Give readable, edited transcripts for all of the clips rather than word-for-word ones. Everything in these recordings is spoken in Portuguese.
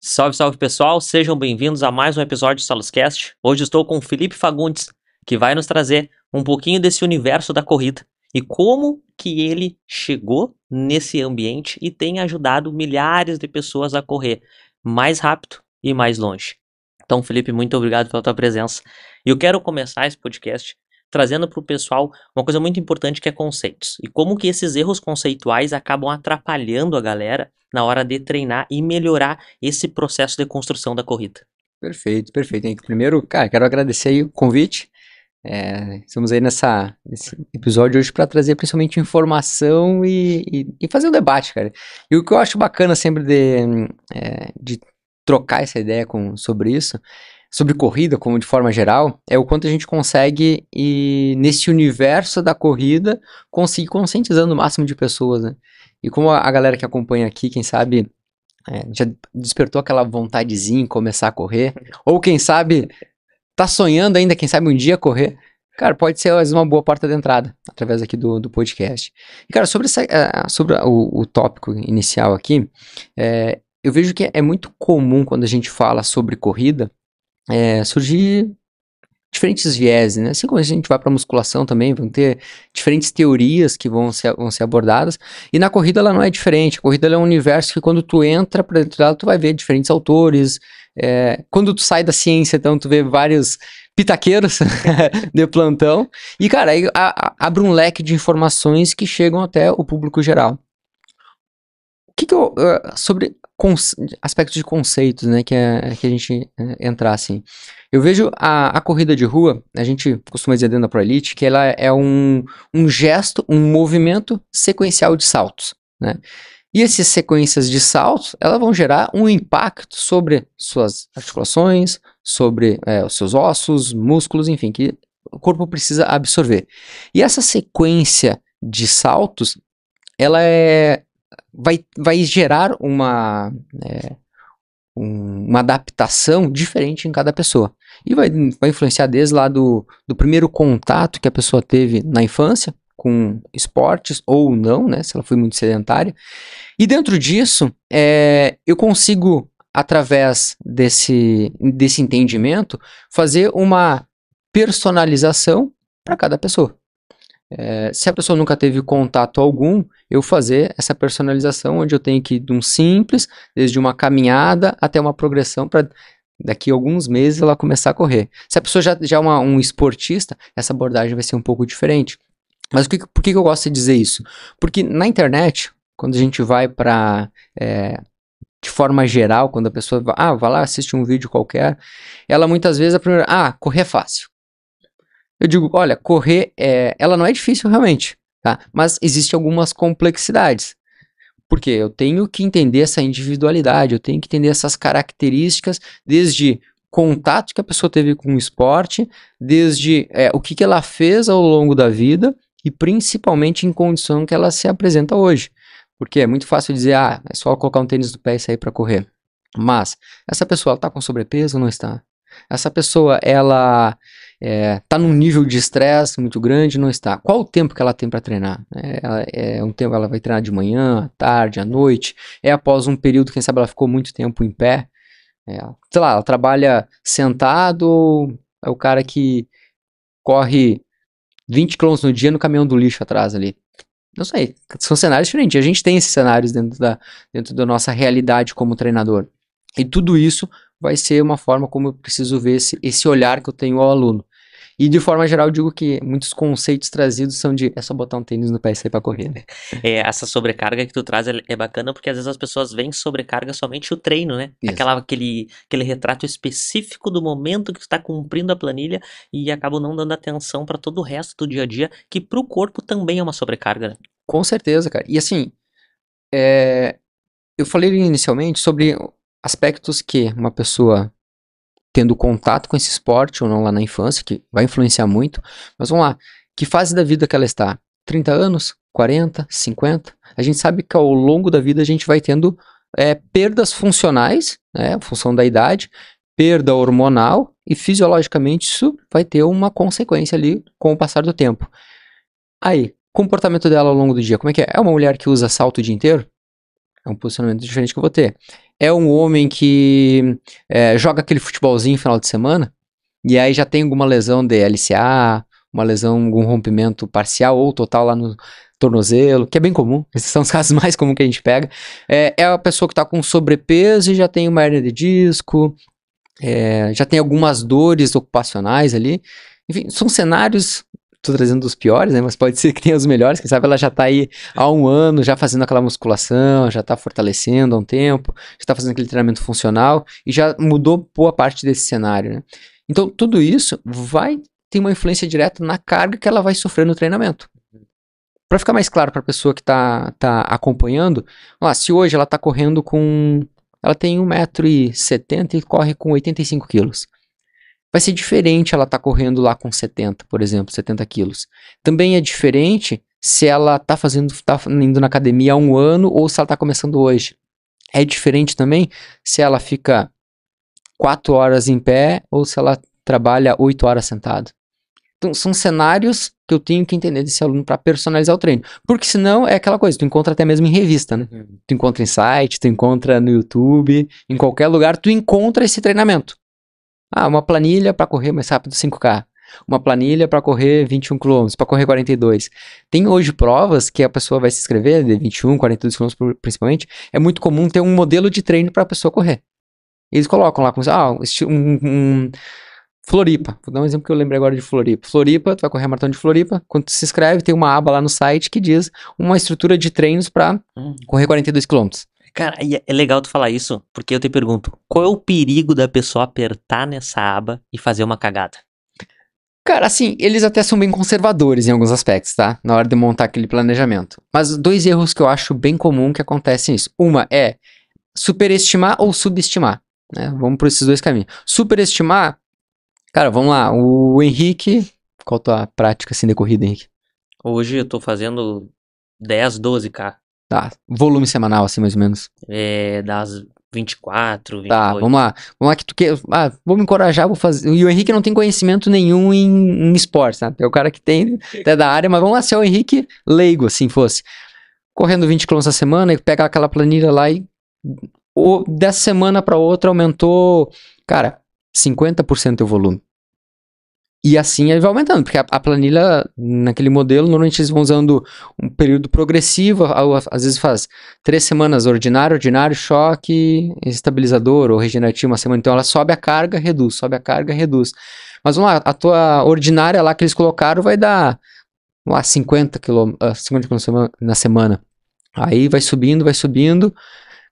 Salve, salve pessoal, sejam bem-vindos a mais um episódio do SalosCast. Hoje estou com o Felipe Fagundes, que vai nos trazer um pouquinho desse universo da corrida e como que ele chegou nesse ambiente e tem ajudado milhares de pessoas a correr mais rápido e mais longe. Então, Felipe, muito obrigado pela tua presença. E eu quero começar esse podcast trazendo para o pessoal uma coisa muito importante que é conceitos. E como que esses erros conceituais acabam atrapalhando a galera na hora de treinar e melhorar esse processo de construção da corrida. Perfeito, perfeito. Primeiro, cara, quero agradecer aí o convite. Estamos aí nesse episódio hoje para trazer principalmente informação e fazer um debate, cara. E o que eu acho bacana sempre de trocar essa ideia sobre isso, sobre corrida, como de forma geral, é o quanto a gente consegue, nesse universo da corrida, conseguir conscientizando o máximo de pessoas, né? E como a galera que acompanha aqui, quem sabe, já despertou aquela vontadezinha em começar a correr, ou quem sabe tá sonhando ainda, quem sabe um dia correr, cara, pode ser uma boa porta de entrada, através aqui do podcast. E, cara, sobre o tópico inicial aqui, eu vejo que é muito comum quando a gente fala sobre corrida, surgir diferentes vieses, né? Assim como a gente vai para musculação também, vão ter diferentes teorias que vão ser abordadas, e na corrida ela não é diferente. A corrida ela é um universo que quando tu entra para dentro dela, tu vai ver diferentes autores. Quando tu sai da ciência, então tu vê vários pitaqueiros de plantão, e cara, aí abre um leque de informações que chegam até o público geral. Sobre aspectos de conceitos, né, que a gente entrar assim. Eu vejo a corrida de rua, a gente costuma dizer dentro da Pro Elite, que ela é um gesto, um movimento sequencial de saltos, né? E essas sequências de saltos, elas vão gerar um impacto sobre suas articulações, sobre os seus ossos, músculos, enfim, que o corpo precisa absorver. E essa sequência de saltos, ela vai gerar uma adaptação diferente em cada pessoa. E vai influenciar desde lá do primeiro contato que a pessoa teve na infância, com esportes ou não, né, se ela foi muito sedentária. E dentro disso, eu consigo, através desse entendimento, fazer uma personalização para cada pessoa. Se a pessoa nunca teve contato algum, eu fazer essa personalização onde eu tenho que ir de um simples, desde uma caminhada até uma progressão para daqui a alguns meses ela começar a correr. Se a pessoa já é um esportista, essa abordagem vai ser um pouco diferente. Mas por que eu gosto de dizer isso? Porque na internet, quando a gente vai para de forma geral, quando a pessoa vai lá, assiste um vídeo qualquer, ela muitas vezes a primeira, correr é fácil. Eu digo, olha, correr, ela não é difícil realmente, tá? Mas existem algumas complexidades. Porque eu tenho que entender essa individualidade, eu tenho que entender essas características, desde contato que a pessoa teve com o esporte, desde o que ela fez ao longo da vida e principalmente em condição que ela se apresenta hoje. Porque é muito fácil dizer, é só colocar um tênis no pé e sair para correr. Mas essa pessoa está com sobrepeso ou não está? Essa pessoa, ela está num nível de estresse muito grande, não está. Qual o tempo que ela tem para treinar? Um tempo ela vai treinar de manhã, à tarde, à noite. Após um período, quem sabe ela ficou muito tempo em pé. Sei lá, ela trabalha sentado, é o cara que corre 20 km no dia no caminhão do lixo atrás ali. Não sei, são cenários diferentes. A gente tem esses cenários dentro da nossa realidade como treinador. E tudo isso vai ser uma forma como eu preciso ver esse olhar que eu tenho ao aluno. E de forma geral eu digo que muitos conceitos trazidos são é só botar um tênis no pé e sair pra correr, né? Essa sobrecarga que tu traz é bacana porque às vezes as pessoas veem sobrecarga somente o treino, né? Aquele retrato específico do momento que tu tá cumprindo a planilha e acabam não dando atenção para todo o resto do dia a dia, que pro corpo também é uma sobrecarga, né? Com certeza, cara. E assim, eu falei inicialmente sobre aspectos que uma pessoa tendo contato com esse esporte ou não lá na infância, que vai influenciar muito, mas vamos lá, que fase da vida que ela está? 30 anos? 40? 50? A gente sabe que ao longo da vida a gente vai tendo perdas funcionais, né, em função da idade, perda hormonal e fisiologicamente isso vai ter uma consequência ali com o passar do tempo. Aí, comportamento dela ao longo do dia, como é que é? É uma mulher que usa salto o dia inteiro? É um posicionamento diferente que eu vou ter. É um homem que joga aquele futebolzinho no final de semana, e aí já tem alguma lesão de LCA, uma lesão, algum rompimento parcial ou total lá no tornozelo, que é bem comum. Esses são os casos mais comuns que a gente pega. É a pessoa que está com sobrepeso e já tem uma hernia de disco, já tem algumas dores ocupacionais ali. Enfim, são cenários, tô trazendo os piores, né? Mas pode ser que tenha os melhores. Quem sabe ela já tá aí há um ano, já fazendo aquela musculação, já tá fortalecendo há um tempo, já tá fazendo aquele treinamento funcional e já mudou boa parte desse cenário, né? Então, tudo isso vai ter uma influência direta na carga que ela vai sofrer no treinamento. Para ficar mais claro para a pessoa que tá acompanhando, se hoje ela tá correndo com... Ela tem 1,70 m e corre com 85 quilos. Vai ser diferente ela tá correndo lá com 70, por exemplo, 70 quilos. Também é diferente se ela tá indo na academia há um ano ou se ela tá começando hoje. É diferente também se ela fica 4 horas em pé ou se ela trabalha 8 horas sentado. Então, são cenários que eu tenho que entender desse aluno para personalizar o treino. Porque senão é aquela coisa, tu encontra até mesmo em revista, né? Tu encontra em site, tu encontra no YouTube, em qualquer lugar, tu encontra esse treinamento. Uma planilha para correr mais rápido 5K. Uma planilha para correr 21 km, para correr 42. Tem hoje provas que a pessoa vai se inscrever, de 21, 42 km principalmente. É muito comum ter um modelo de treino para a pessoa correr. Eles colocam lá como Floripa. Vou dar um exemplo que eu lembrei agora de Floripa. Floripa, tu vai correr a maratona de Floripa. Quando tu se inscreve, tem uma aba lá no site que diz uma estrutura de treinos para correr 42 km. Cara, e é legal tu falar isso, porque eu te pergunto, qual é o perigo da pessoa apertar nessa aba e fazer uma cagada? Cara, assim, eles até são bem conservadores em alguns aspectos, tá? Na hora de montar aquele planejamento. Mas 2 erros que eu acho bem comum que acontecem isso. Uma é superestimar ou subestimar, né? Vamos por esses 2 caminhos. Superestimar, cara, vamos lá. O Henrique, qual a tua prática assim de corrida, Henrique? Hoje eu tô fazendo 10, 12K. Tá, volume semanal, assim, mais ou menos. Das 24, 28. Tá, vamos lá. Vamos lá que tu quer. Vou me encorajar, vou fazer. E o Henrique não tem conhecimento nenhum em esporte, tá? É o cara que tem até da área, mas vamos lá, se é o Henrique leigo, assim fosse. Correndo 20 km a semana, e pega aquela planilha lá e. Dessa semana pra outra aumentou, cara, 50% o volume. E assim ele vai aumentando, porque a planilha, naquele modelo, normalmente eles vão usando um período progressivo, às vezes faz 3 semanas ordinário, choque, estabilizador ou regenerativo uma semana, então ela sobe a carga, reduz, sobe a carga, reduz. Mas vamos lá, a tua ordinária lá que eles colocaram vai dar, vamos lá, 50 km na semana. Aí vai subindo,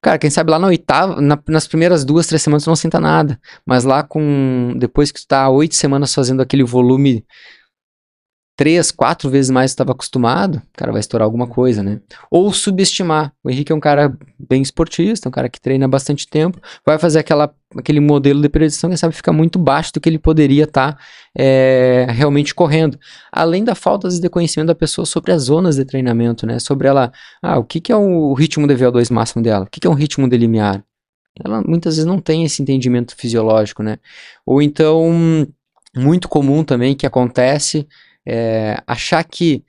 cara, quem sabe lá na oitava, nas primeiras 2, 3 semanas tu não sinta nada. Mas lá depois que tu tá 8 semanas fazendo aquele volume 3, 4 vezes mais que tu estava acostumado, cara, vai estourar alguma coisa, né? Ou subestimar. O Henrique é um cara bem esportista, um cara que treina há bastante tempo, vai fazer aquele modelo de periodização, quem sabe fica muito baixo do que ele poderia estar realmente correndo. Além da falta de conhecimento da pessoa sobre as zonas de treinamento, né? Sobre ela, o que é o ritmo de VO2 máximo dela? O que é um ritmo de limiar? Ela muitas vezes não tem esse entendimento fisiológico, né? Ou então, muito comum também que acontece achar que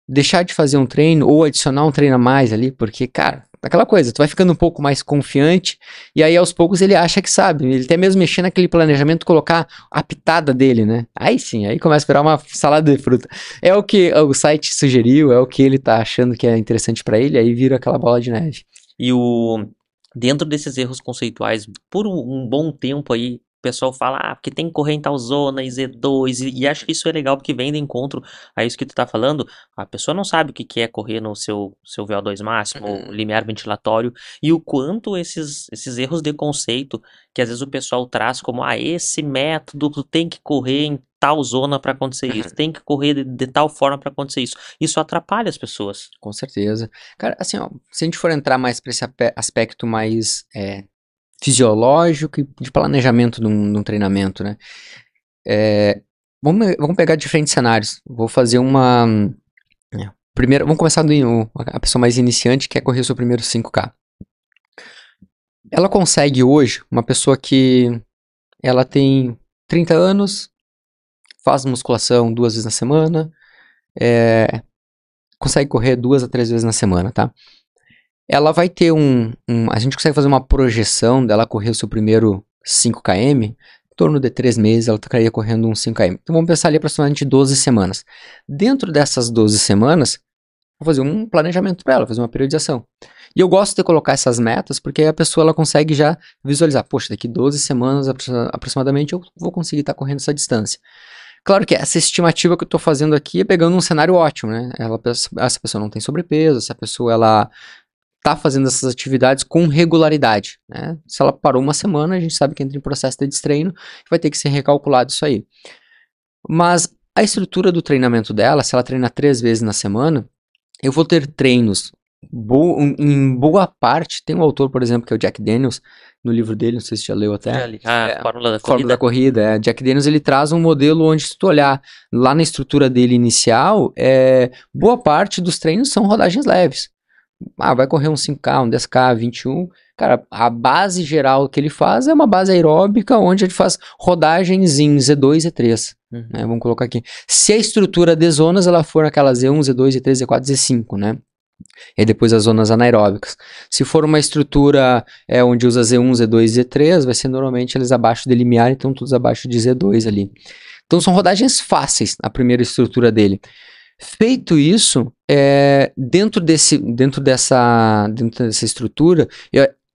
deixar de fazer um treino ou adicionar um treino a mais ali, porque, cara, aquela coisa, tu vai ficando um pouco mais confiante e aí aos poucos ele acha que sabe, ele até mesmo mexer naquele planejamento, colocar a pitada dele, né? Aí sim, aí começa a virar uma salada de fruta. É o que o site sugeriu, é o que ele tá achando que é interessante pra ele, aí vira aquela bola de neve. E dentro desses erros conceituais, por um bom tempo aí, o pessoal fala, porque tem que correr em tal zona, e Z2, e acho que isso é legal porque vem de encontro a isso que tu tá falando. A pessoa não sabe o que é correr no seu VO2 máximo, limiar ventilatório, e o quanto esses erros de conceito, que às vezes o pessoal traz como, esse método tu tem que correr em tal zona para acontecer isso, tem que correr de tal forma para acontecer isso. Isso atrapalha as pessoas. Com certeza. Cara, assim, ó, se a gente for entrar mais para esse aspecto mais fisiológico e de planejamento de um treinamento, né? Vamos pegar diferentes cenários. Vou fazer primeiro, vamos começar a pessoa mais iniciante que quer correr o seu primeiro 5K. Ela consegue hoje, uma pessoa que ela tem 30 anos, faz musculação 2 vezes na semana, consegue correr 2 a 3 vezes na semana, tá? ela vai ter a gente consegue fazer uma projeção dela correr o seu primeiro 5 km, em torno de 3 meses ela estaria correndo uns 5 km. Então vamos pensar ali aproximadamente 12 semanas. Dentro dessas 12 semanas, vou fazer um planejamento para ela, fazer uma periodização. E eu gosto de colocar essas metas, porque aí a pessoa ela consegue já visualizar, poxa, daqui 12 semanas aproximadamente eu vou conseguir estar correndo essa distância. Claro que essa estimativa que eu estou fazendo aqui é pegando um cenário ótimo, né? Essa pessoa não tem sobrepeso, essa pessoa ela tá fazendo essas atividades com regularidade, né? Se ela parou uma semana, a gente sabe que entra em processo de destreino, vai ter que ser recalculado isso aí. Mas a estrutura do treinamento dela, se ela treina 3 vezes na semana, eu vou ter treinos, em boa parte, tem um autor, por exemplo, que é o Jack Daniels, no livro dele, não sei se já leu até. Já li. A Fórmula da Corrida. Fórmula da Corrida. Jack Daniels, ele traz um modelo onde, se tu olhar lá na estrutura dele inicial, boa parte dos treinos são rodagens leves. Vai correr um 5K, um 10K, 21. Cara, a base geral que ele faz é uma base aeróbica, onde ele faz rodagens em Z2 e Z3. Né? Vamos colocar aqui. Se a estrutura de zonas ela for aquela Z1, Z2, Z3, Z4, Z5, né? E depois as zonas anaeróbicas. Se for uma estrutura onde usa Z1, Z2 e Z3, vai ser normalmente eles abaixo de limiar, então todos abaixo de Z2 ali. Então são rodagens fáceis, a primeira estrutura dele. Feito isso, dentro dessa estrutura,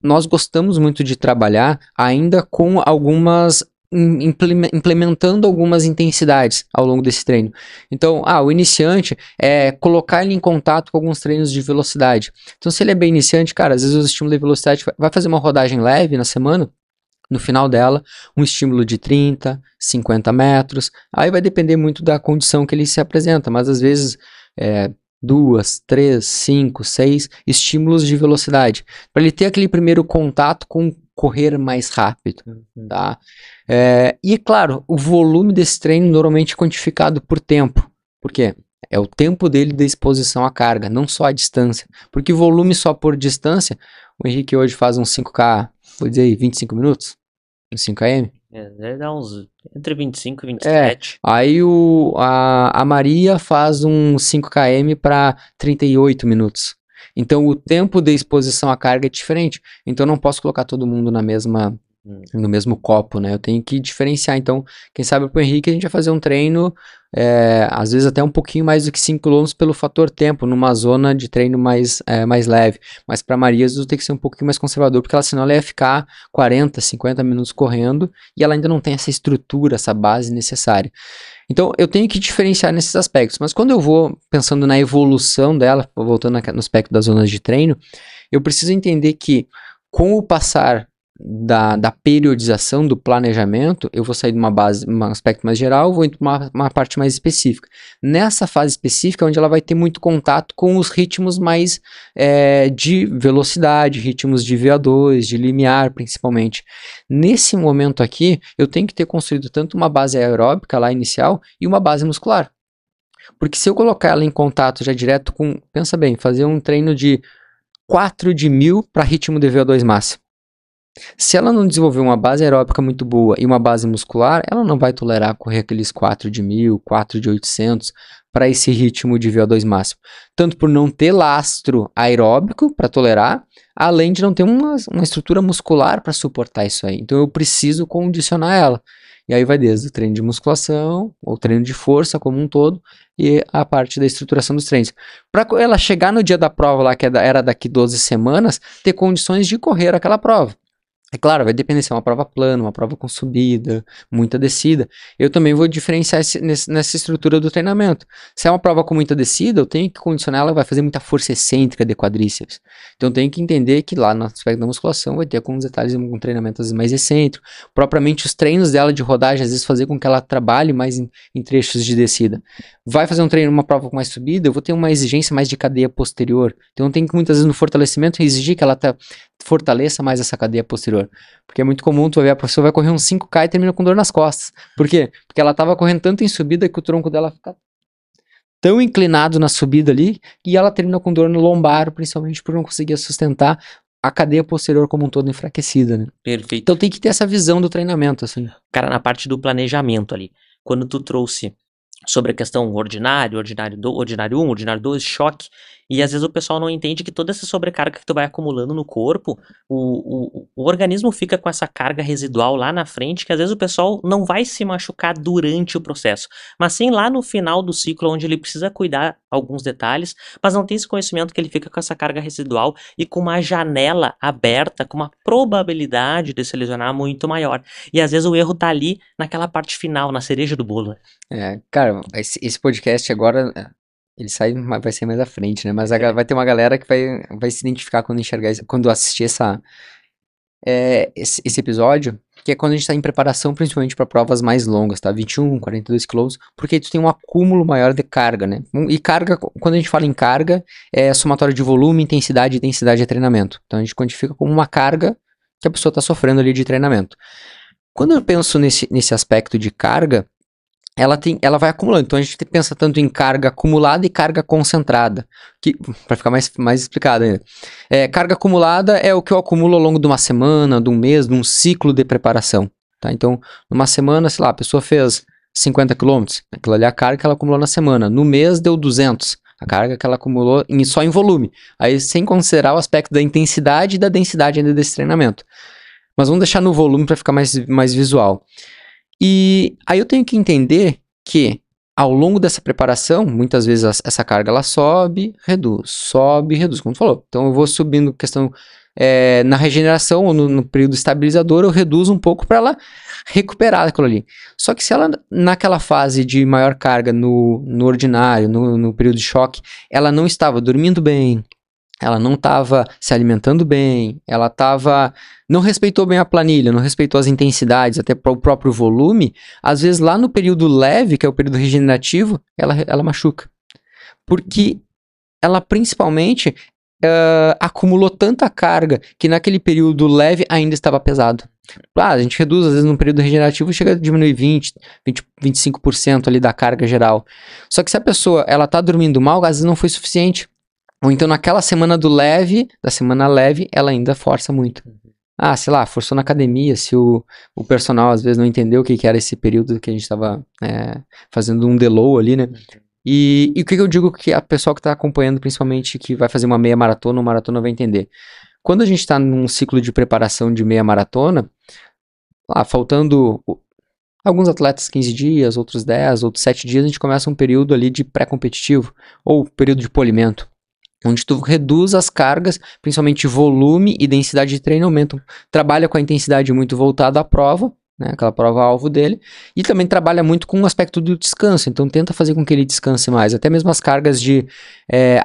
nós gostamos muito de trabalhar ainda com algumas, implementando algumas intensidades ao longo desse treino. Então, o iniciante colocar ele em contato com alguns treinos de velocidade. Então, se ele é bem iniciante, cara, às vezes o estímulo de velocidade vai fazer uma rodagem leve na semana. No final dela, um estímulo de 30, 50 metros. Aí vai depender muito da condição que ele se apresenta, mas às vezes 2, 3, 5, 6 estímulos de velocidade. Para ele ter aquele primeiro contato com correr mais rápido. Tá? E claro, o volume desse treino normalmente é quantificado por tempo. Por quê? É o tempo dele de exposição à carga, não só a distância. Porque volume só por distância, o Henrique hoje faz um 5K, vou dizer aí, 25 minutos? Em 5 km? Deve dar uns entre 25 e 27. Aí a Maria faz um 5 km para 38 minutos. Então o tempo de exposição à carga é diferente. Então eu não posso colocar todo mundo no mesmo copo, né? Eu tenho que diferenciar. Então, quem sabe pro Henrique a gente vai fazer um treino, às vezes até um pouquinho mais do que 5 km pelo fator tempo, numa zona de treino mais leve. Mas para Maria, às vezes eu tenho que ser um pouquinho mais conservador, porque senão ela ia ficar 40, 50 minutos correndo e ela ainda não tem essa estrutura, essa base necessária. Então, eu tenho que diferenciar nesses aspectos. Mas quando eu vou pensando na evolução dela, voltando no aspecto das zonas de treino, eu preciso entender que com o passar da periodização, do planejamento, eu vou sair de uma base, um aspecto mais geral, vou para uma parte mais específica. Nessa fase específica, onde ela vai ter muito contato com os ritmos mais de velocidade, ritmos de VO2, de limiar, principalmente. Nesse momento aqui, eu tenho que ter construído tanto uma base aeróbica lá inicial e uma base muscular. Porque se eu colocar ela em contato já direto com, pensa bem, fazer um treino de 4 de 1000 para ritmo de VO2 máximo. Se ela não desenvolver uma base aeróbica muito boa e uma base muscular, ela não vai tolerar correr aqueles 4 de 1000, 4 de 800 para esse ritmo de VO2 máximo. Tanto por não ter lastro aeróbico para tolerar, além de não ter uma estrutura muscular para suportar isso aí. Então eu preciso condicionar ela. E aí vai desde o treino de musculação, o treino de força como um todo, e a parte da estruturação dos treinos. Para ela chegar no dia da prova lá, que era daqui 12 semanas, ter condições de correr aquela prova. É claro, vai depender se é uma prova plana, uma prova com subida, muita descida. Eu também vou diferenciar nessa estrutura do treinamento. Se é uma prova com muita descida, eu tenho que condicionar ela, vai fazer muita força excêntrica de quadríceps. Então eu tenho que entender que lá no aspecto da musculação vai ter alguns detalhes, um treinamento às vezes mais excêntrico. Propriamente os treinos dela de rodagem, às vezes fazer com que ela trabalhe mais em trechos de descida. Vai fazer um treino, uma prova com mais subida, eu vou ter uma exigência mais de cadeia posterior. Então eu tenho que muitas vezes no fortalecimento exigir que ela fortaleça mais essa cadeia posterior. Porque é muito comum tu ver a pessoa vai correr uns 5K e termina com dor nas costas. Por quê? Porque ela estava correndo tanto em subida que o tronco dela fica tão inclinado na subida ali e ela termina com dor no lombar, principalmente por não conseguir sustentar a cadeia posterior como um todo enfraquecida, né? Perfeito. Então tem que ter essa visão do treinamento, assim. Cara, na parte do planejamento ali, quando tu trouxe sobre a questão ordinário 1, ordinário 2, choque, E às vezes o pessoal não entende que toda essa sobrecarga que tu vai acumulando no corpo, o organismo fica com essa carga residual lá na frente, que às vezes o pessoal não vai se machucar durante o processo, mas sim lá no final do ciclo, onde ele precisa cuidar alguns detalhes, mas não tem esse conhecimento que ele fica com essa carga residual e com uma janela aberta, com uma probabilidade de se lesionar muito maior. E às vezes o erro tá ali naquela parte final, na cereja do bolo. Cara, esse podcast agora, ele vai sair mais à frente, né? Mas vai ter uma galera que vai se identificar quando enxergar, quando assistir esse episódio, que é quando a gente tá em preparação, principalmente para provas mais longas, tá? 21, 42 quilômetros, porque aí tu tem um acúmulo maior de carga, né? E carga, quando a gente fala em carga, é somatório de volume, intensidade e densidade de treinamento. Então a gente quantifica como uma carga que a pessoa tá sofrendo ali de treinamento. Quando eu penso nesse aspecto de carga, ela vai acumulando. Então a gente pensa tanto em carga acumulada e carga concentrada, que para ficar mais explicado ainda. Carga acumulada é o que eu acumulo ao longo de uma semana, de um mês, de um ciclo de preparação, tá? Então, numa semana, sei lá, a pessoa fez 50 quilômetros, aquilo ali é a carga que ela acumulou na semana. No mês deu 200, a carga que ela acumulou só em volume. Aí sem considerar o aspecto da intensidade e da densidade ainda desse treinamento. Mas vamos deixar no volume para ficar mais visual. E aí eu tenho que entender que ao longo dessa preparação, muitas vezes essa carga ela sobe, reduz, como tu falou. Então eu vou subindo questão na regeneração ou no período estabilizador, eu reduzo um pouco para ela recuperar aquilo ali. Só que se ela naquela fase de maior carga no ordinário, no período de choque, ela não estava dormindo bem, ela não estava se alimentando bem, não respeitou bem a planilha, não respeitou as intensidades, até o próprio volume, às vezes lá no período leve, que é o período regenerativo, ela machuca. Porque ela principalmente acumulou tanta carga que naquele período leve ainda estava pesado. A gente reduz, às vezes no período regenerativo chega a diminuir 25% ali da carga geral. Só que se a pessoa está dormindo mal, às vezes não foi suficiente. Ou então naquela semana da semana leve, ela ainda força muito. Sei lá, forçou na academia, se o personal às vezes não entendeu o que era esse período que a gente estava fazendo um deload ali, né? E o que eu digo que a pessoa que está acompanhando, principalmente que vai fazer uma meia maratona ou maratona, vai entender. Quando a gente está num ciclo de preparação de meia maratona, faltando alguns atletas 15 dias, outros 10, outros 7 dias, a gente começa um período ali de pré-competitivo, ou período de polimento, onde tu reduz as cargas, principalmente volume e densidade de treinamento. Trabalha com a intensidade muito voltada à prova, né, aquela prova-alvo dele, e também trabalha muito com o aspecto do descanso, então tenta fazer com que ele descanse mais. Até mesmo as cargas de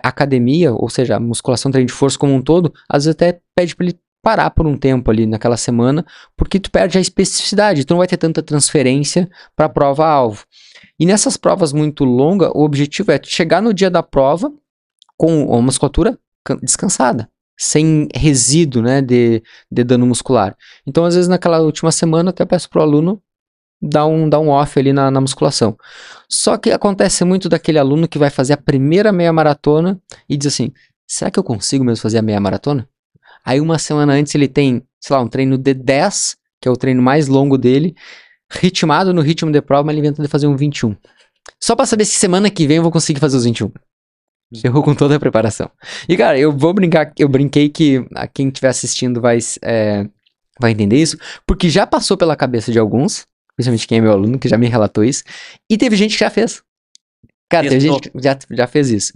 academia, ou seja, a musculação, treino de força como um todo, às vezes até pede para ele parar por um tempo ali naquela semana, porque tu perde a especificidade, tu não vai ter tanta transferência para a prova-alvo. E nessas provas muito longas, o objetivo é chegar no dia da prova com uma musculatura descansada, sem resíduo, né, de dano muscular. Então, às vezes, naquela última semana, até peço pro aluno dar um off ali na musculação. Só que acontece muito daquele aluno que vai fazer a primeira meia maratona e diz assim, será que eu consigo mesmo fazer a meia maratona? Aí, uma semana antes, ele tem, sei lá, um treino de 10, que é o treino mais longo dele, ritmado no ritmo de prova, mas ele inventa de fazer um 21. Só pra saber se semana que vem eu vou conseguir fazer os 21. Errou com toda a preparação. E, cara, eu brinquei que quem estiver assistindo vai entender isso, porque já passou pela cabeça de alguns, principalmente quem é meu aluno, que já me relatou isso, e teve gente que já fez. Cara, teve gente que já fez isso.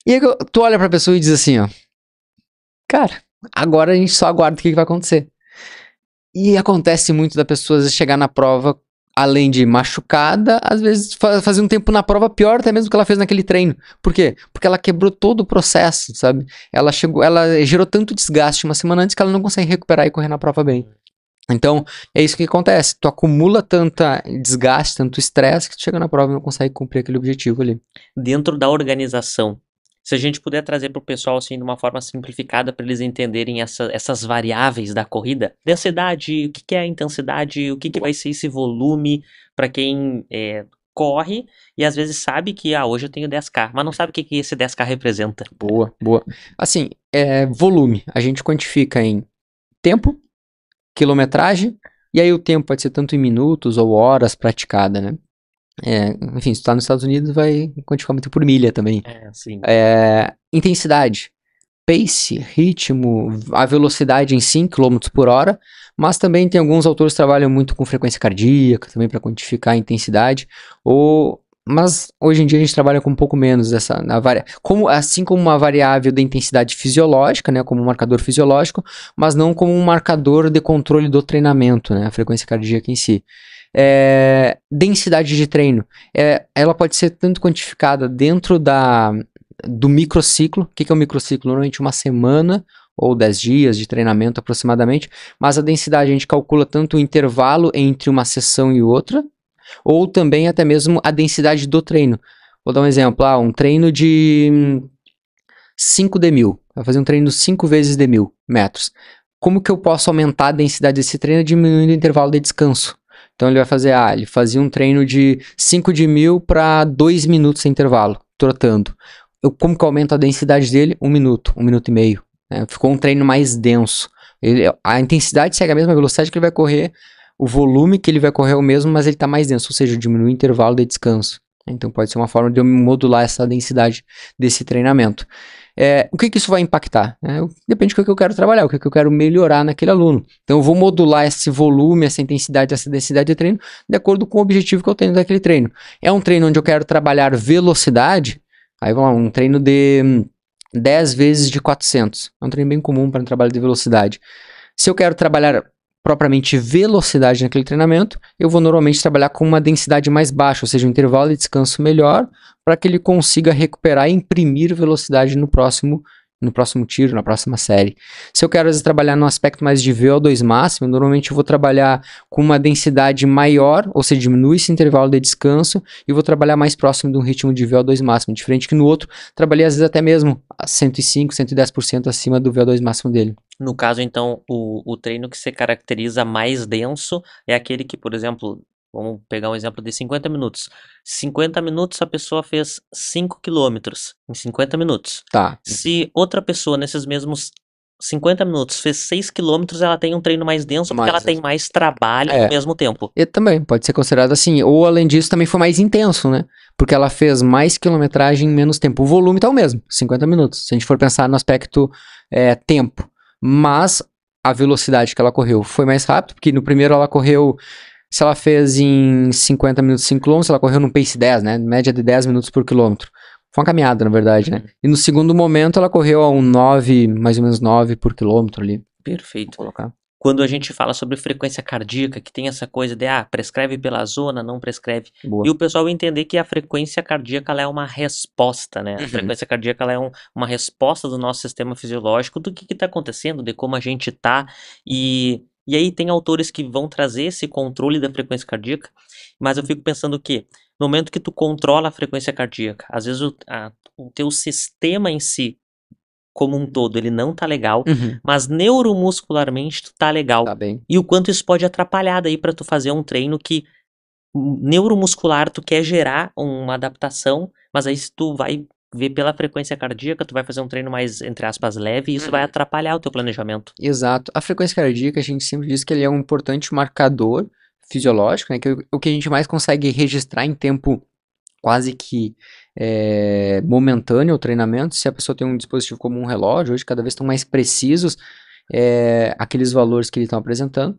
E aí tu olha pra pessoa e diz assim, ó, cara, agora a gente só aguarda o que vai acontecer. E acontece muito da pessoa às vezes chegar na prova, além de machucada, às vezes fazer um tempo na prova pior até mesmo que ela fez naquele treino. Por quê? Porque ela quebrou todo o processo, sabe? Ela gerou tanto desgaste uma semana antes que ela não consegue recuperar e correr na prova bem. Então, é isso que acontece. Tu acumula tanta desgaste, tanto estresse, que tu chega na prova e não consegue cumprir aquele objetivo ali. Dentro da organização, se a gente puder trazer para o pessoal assim de uma forma simplificada para eles entenderem essas variáveis da corrida, densidade, o que é a intensidade, o que vai ser esse volume para quem corre e às vezes sabe que hoje eu tenho 10K, mas não sabe o que esse 10K representa. Boa. Assim, volume, a gente quantifica em tempo, quilometragem, e aí o tempo pode ser tanto em minutos ou horas praticada, né? Enfim, se tu tá nos Estados Unidos, vai quantificar muito por milha também. Sim. Intensidade, pace, ritmo, a velocidade em 5 km por hora, mas também tem alguns autores que trabalham muito com frequência cardíaca também para quantificar a intensidade, mas hoje em dia a gente trabalha com um pouco menos assim como uma variável da intensidade fisiológica, né, como um marcador fisiológico, mas não como um marcador de controle do treinamento, né, a frequência cardíaca em si. Densidade de treino, ela pode ser tanto quantificada dentro do microciclo. O que é o microciclo? Normalmente uma semana ou 10 dias de treinamento aproximadamente, mas a densidade a gente calcula tanto o intervalo entre uma sessão e outra, ou também até mesmo a densidade do treino. Vou dar um exemplo, um treino de 5 de 1000, vai fazer um treino 5 vezes de 1000 metros. Como que eu posso aumentar a densidade desse treino diminuindo o intervalo de descanso? Então ele vai fazer, ele fazia um treino de 5 de 1000 para 2 minutos sem intervalo, trotando. Como que eu aumento a densidade dele? 1 minuto, 1 minuto e meio. Né? Ficou um treino mais denso. A intensidade segue a mesma velocidade que ele vai correr, o volume que ele vai correr é o mesmo, mas ele está mais denso, ou seja, diminui o intervalo de descanso. Então pode ser uma forma de eu modular essa densidade desse treinamento. O que isso vai impactar? Depende do que eu quero trabalhar, o que eu quero melhorar naquele aluno. Então eu vou modular esse volume, essa intensidade, essa densidade de treino de acordo com o objetivo que eu tenho daquele treino. É um treino onde eu quero trabalhar velocidade, aí vamos lá, um treino de 10 vezes de 400. É um treino bem comum para um trabalho de velocidade. Se eu quero trabalhar propriamente velocidade naquele treinamento, eu vou normalmente trabalhar com uma densidade mais baixa, ou seja, um intervalo de descanso melhor, para que ele consiga recuperar e imprimir velocidade no próximo tiro, na próxima série. Se eu quero, às vezes, trabalhar no aspecto mais de VO2 máximo, normalmente eu vou trabalhar com uma densidade maior, ou seja, diminui esse intervalo de descanso, e vou trabalhar mais próximo de um ritmo de VO2 máximo, diferente que no outro, trabalhei às vezes até mesmo a 105, 110% acima do VO2 máximo dele. No caso, então, o treino que se caracteriza mais denso é aquele que, por exemplo, vamos pegar um exemplo de 50 minutos. 50 minutos a pessoa fez 5 quilômetros em 50 minutos. Tá. Se outra pessoa nesses mesmos 50 minutos fez 6 quilômetros, ela tem um treino mais denso porque ela tem mais trabalho ao mesmo tempo. E também pode ser considerado assim. Ou além disso, também foi mais intenso, né? Porque ela fez mais quilometragem em menos tempo. O volume tá o mesmo, 50 minutos. Se a gente for pensar no aspecto tempo. Mas a velocidade que ela correu foi mais rápido, porque no primeiro ela correu, se ela fez em 50 minutos 5 km, ela correu num pace 10, né? Média de 10 minutos por quilômetro. Foi uma caminhada, na verdade, né? E no segundo momento ela correu a mais ou menos 9 por quilômetro ali. Perfeito. Vou colocar. Quando a gente fala sobre frequência cardíaca, que tem essa coisa de, prescreve pela zona, não prescreve. Boa. E o pessoal entender que a frequência cardíaca ela é uma resposta, né? Uhum. A frequência cardíaca ela é uma resposta do nosso sistema fisiológico, do que está acontecendo, de como a gente tá. E aí tem autores que vão trazer esse controle da frequência cardíaca, mas eu fico pensando que no momento que tu controla a frequência cardíaca, às vezes o teu sistema em si, como um todo, ele não tá legal, mas neuromuscularmente tu tá legal. Tá bem. E o quanto isso pode atrapalhar daí pra tu fazer um treino que neuromuscular tu quer gerar uma adaptação, mas aí se tu vai ver pela frequência cardíaca, tu vai fazer um treino mais, entre aspas, leve, e isso vai atrapalhar o teu planejamento. Exato. A frequência cardíaca, a gente sempre diz que ele é um importante marcador fisiológico, né? Que o que a gente mais consegue registrar em tempo quase que momentâneo o treinamento. Se a pessoa tem um dispositivo como um relógio, hoje cada vez estão mais precisos aqueles valores que eles estão apresentando.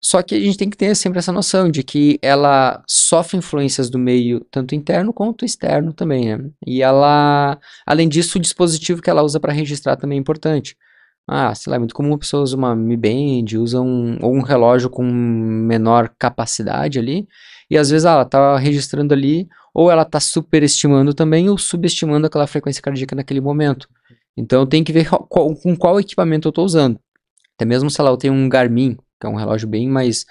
Só que a gente tem que ter sempre essa noção de que ela sofre influências do meio tanto interno quanto externo também, né? E ela, além disso, o dispositivo que ela usa para registrar também é importante. Sei lá, é muito comum a pessoa usa uma Mi Band, usa um relógio com menor capacidade ali, e às vezes ela tá registrando ali, ou ela tá superestimando também, ou subestimando aquela frequência cardíaca naquele momento. Então tem que ver com qual equipamento eu tô usando. Até mesmo, sei lá, eu tenho um Garmin, que é um relógio bem mais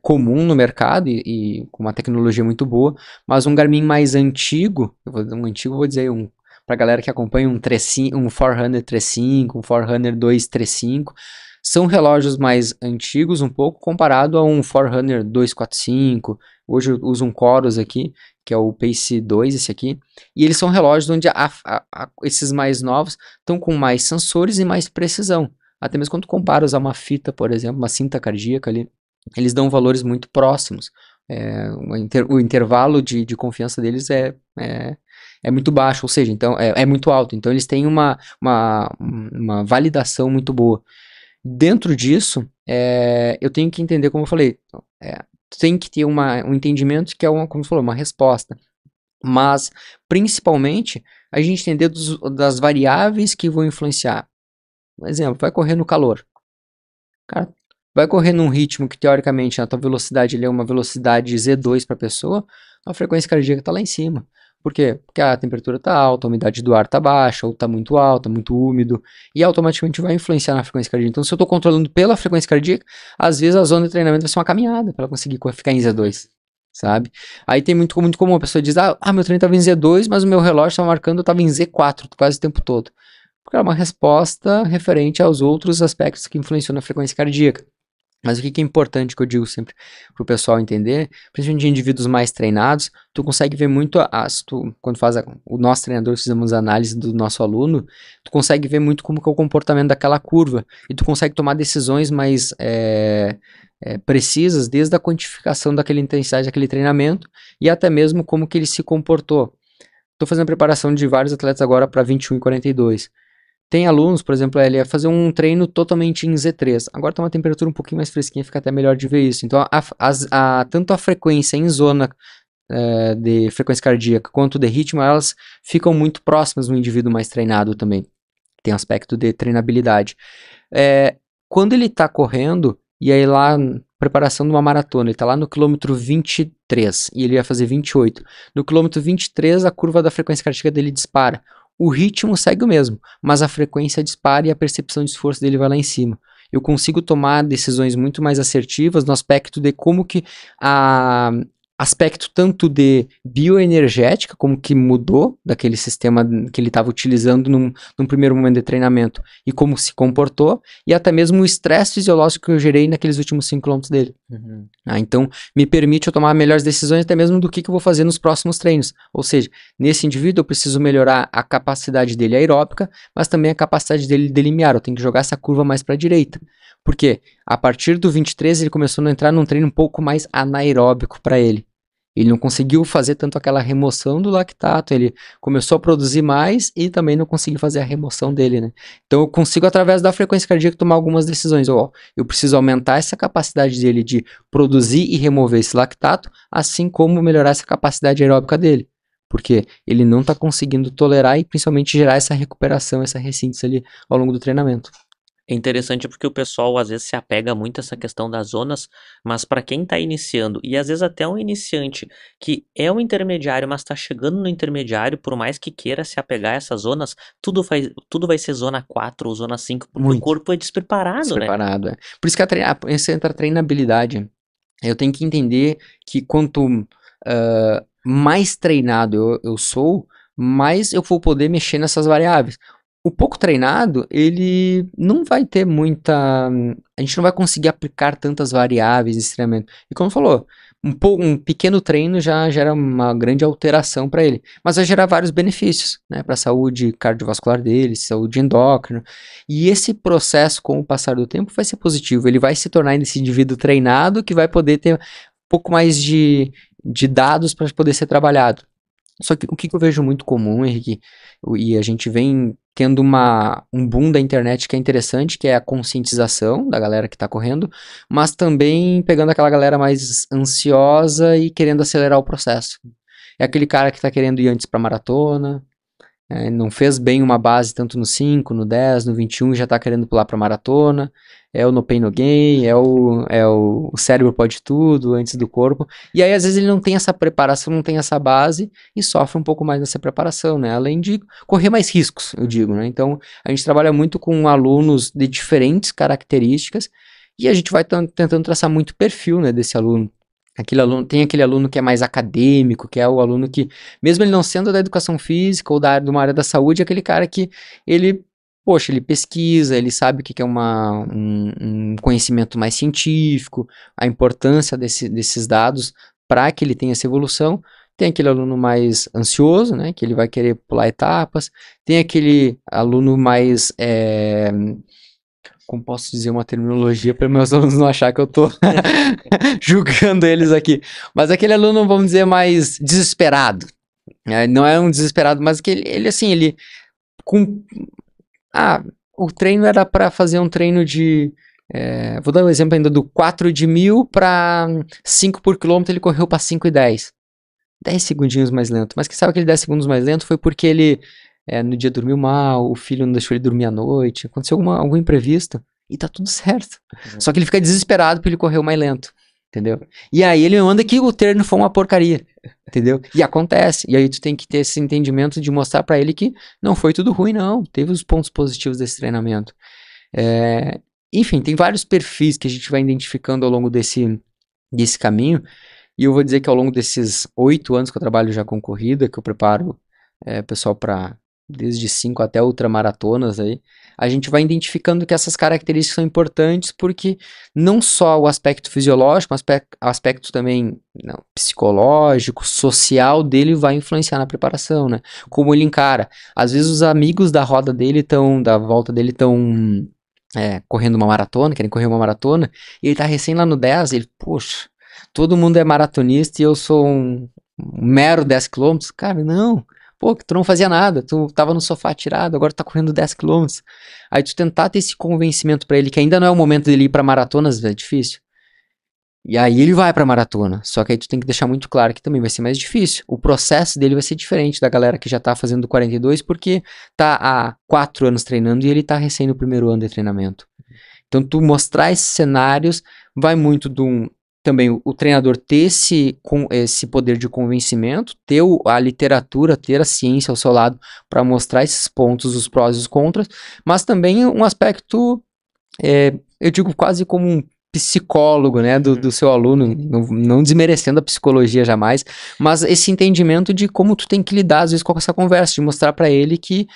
comum no mercado e com uma tecnologia muito boa, mas um Garmin mais antigo, vou dizer pra galera que acompanha um Forerunner 35, um Forerunner 235, são relógios mais antigos um pouco comparado a um Forerunner 245, hoje eu uso um Coros aqui, que é o Pace 2 esse aqui, e eles são relógios onde esses mais novos estão com mais sensores e mais precisão, até mesmo quando tu compara usar uma fita, por exemplo, uma cinta cardíaca ali, eles dão valores muito próximos, o intervalo de confiança deles é muito baixo, ou seja, então é muito alto. Então eles têm uma validação muito boa. Dentro disso, eu tenho que entender, como eu falei, tem que ter um entendimento que é como você falou, uma resposta. Mas, principalmente, a gente entender das variáveis que vão influenciar. Por exemplo, vai correr no calor. Cara, vai correr num ritmo que, teoricamente, a tua velocidade é uma velocidade Z2 para a pessoa, a frequência cardíaca está lá em cima. Por quê? Porque a temperatura está alta, a umidade do ar está baixa, ou está muito alta, muito úmido, e automaticamente vai influenciar na frequência cardíaca. Então, se eu estou controlando pela frequência cardíaca, às vezes a zona de treinamento vai ser uma caminhada para ela conseguir ficar em Z2, sabe? Aí tem muito comum a pessoa diz, meu treino estava em Z2, mas o meu relógio estava marcando, eu estava em Z4 quase o tempo todo. Porque é uma resposta referente aos outros aspectos que influenciam na frequência cardíaca. Mas o que é importante que eu digo sempre para o pessoal entender, principalmente de indivíduos mais treinados, tu consegue ver muito, quando faz o nosso treinador, fizemos análise do nosso aluno, tu consegue ver muito como que é o comportamento daquela curva, e tu consegue tomar decisões mais precisas, desde a quantificação daquela intensidade, daquele treinamento, e até mesmo como que ele se comportou. Estou fazendo a preparação de vários atletas agora para 21 e 42. Tem alunos, por exemplo, ele ia fazer um treino totalmente em Z3. Agora está uma temperatura um pouquinho mais fresquinha, fica até melhor de ver isso. Então, tanto a frequência em zona de frequência cardíaca quanto de ritmo, elas ficam muito próximas no indivíduo mais treinado também. Tem aspecto de treinabilidade. Quando ele está correndo, e aí lá, preparação de uma maratona, ele está lá no quilômetro 23 e ele ia fazer 28. No quilômetro 23, a curva da frequência cardíaca dele dispara. O ritmo segue o mesmo, mas a frequência dispara e a percepção de esforço dele vai lá em cima. Eu consigo tomar decisões muito mais assertivas no aspecto de como que aspecto tanto de bioenergética, como que mudou daquele sistema que ele estava utilizando num primeiro momento de treinamento e como se comportou, e até mesmo o estresse fisiológico que eu gerei naqueles últimos 5 km dele. Uhum. Então, me permite eu tomar melhores decisões até mesmo do que eu vou fazer nos próximos treinos. Ou seja, nesse indivíduo eu preciso melhorar a capacidade dele aeróbica, mas também a capacidade dele de limiar. Eu tenho que jogar essa curva mais para a direita. Por quê? A partir do 23 ele começou a entrar num treino um pouco mais anaeróbico para ele. Ele não conseguiu fazer tanto aquela remoção do lactato, ele começou a produzir mais e também não conseguiu fazer a remoção dele, né? Então eu consigo, através da frequência cardíaca, tomar algumas decisões. Eu preciso aumentar essa capacidade dele de produzir e remover esse lactato, assim como melhorar essa capacidade aeróbica dele. Porque ele não está conseguindo tolerar e principalmente gerar essa recuperação, essa ressíntese ali ao longo do treinamento. É interessante porque o pessoal às vezes se apega muito a essa questão das zonas, mas para quem está iniciando, e às vezes até um iniciante que é um intermediário, mas está chegando no intermediário, por mais que queira se apegar a essas zonas, tudo vai ser zona 4 ou zona 5, porque o corpo é despreparado, né? Por isso que essa entra a treinabilidade. Eu tenho que entender que quanto mais treinado eu sou, mais eu vou poder mexer nessas variáveis. O pouco treinado, ele não vai ter muita... A gente não vai conseguir aplicar tantas variáveis nesse treinamento. E como falou, um pequeno treino já gera uma grande alteração para ele. Mas vai gerar vários benefícios, né? Para a saúde cardiovascular dele, saúde endócrina. E esse processo, com o passar do tempo, vai ser positivo. Ele vai se tornar esse indivíduo treinado que vai poder ter um pouco mais de dados para poder ser trabalhado. Só que o que eu vejo muito comum, Henrique, e a gente vem tendo um boom da internet que é interessante, que é a conscientização da galera que está correndo, mas também pegando aquela galera mais ansiosa e querendo acelerar o processo. É aquele cara que está querendo ir antes para maratona, não fez bem uma base tanto no 5, no 10, no 21 e já está querendo pular para maratona. É o no pain no gain, o cérebro pode tudo antes do corpo. E aí às vezes ele não tem essa preparação, não tem essa base e sofre um pouco mais dessa preparação, né? Além de correr mais riscos, eu digo, né? Então a gente trabalha muito com alunos de diferentes características e a gente vai tentando traçar muito perfil, né, desse aluno. Tem aquele aluno que é mais acadêmico, que é o aluno que, mesmo ele não sendo da educação física ou de uma área da saúde, é aquele cara que ele pesquisa, ele sabe o que é um conhecimento mais científico, a importância desses dados para que ele tenha essa evolução. Tem aquele aluno mais ansioso, né, que ele vai querer pular etapas. Tem aquele aluno mais como posso dizer uma terminologia para meus alunos não achar que eu tô julgando eles aqui. Mas aquele aluno, vamos dizer, mais desesperado. Não é um desesperado, mas que ele assim, ele com o treino era para fazer um treino de vou dar um exemplo ainda do 4 de 1000 para 5 por quilômetro, ele correu para 5 e 10. 10 segundinhos mais lento. Mas que sabe aquele 10 segundos mais lento foi porque ele no dia dormiu mal, o filho não deixou ele dormir à noite, aconteceu algum imprevisto e tá tudo certo. Só que ele fica desesperado porque ele correu mais lento, entendeu? E aí ele me manda que o treino foi uma porcaria, entendeu? E acontece. E aí tu tem que ter esse entendimento de mostrar pra ele que não foi tudo ruim, não. Teve os pontos positivos desse treinamento. Enfim, tem vários perfis que a gente vai identificando ao longo desse caminho. E eu vou dizer que ao longo desses 8 anos que eu trabalho já com corrida, que eu preparo pessoal para desde 5 até ultramaratonas aí, a gente vai identificando que essas características são importantes porque não só o aspecto fisiológico, mas aspecto também psicológico, social dele vai influenciar na preparação, né? Como ele encara. Às vezes os amigos da roda dele da volta dele estão correndo uma maratona, querem correr uma maratona, e ele tá recém lá no 10, ele, poxa, todo mundo é maratonista e eu sou um mero 10 quilômetros. Cara, não. Pô, tu não fazia nada, tu tava no sofá tirado, agora tu tá correndo 10 quilômetros. Aí tu tentar ter esse convencimento pra ele que ainda não é o momento dele ir pra maratonas, é difícil. E aí ele vai pra maratona, só que aí tu tem que deixar muito claro que também vai ser mais difícil. O processo dele vai ser diferente da galera que já tá fazendo 42, porque tá há 4 anos treinando e ele tá recém no primeiro ano de treinamento. Então tu mostrar esses cenários vai muito também o treinador ter esse poder de convencimento, ter a literatura, ter a ciência ao seu lado para mostrar esses pontos, os prós e os contras, mas também um aspecto, eu digo quase como um psicólogo, né, do seu aluno, não desmerecendo a psicologia jamais, mas esse entendimento de como tu tem que lidar às vezes com essa conversa, de mostrar para ele que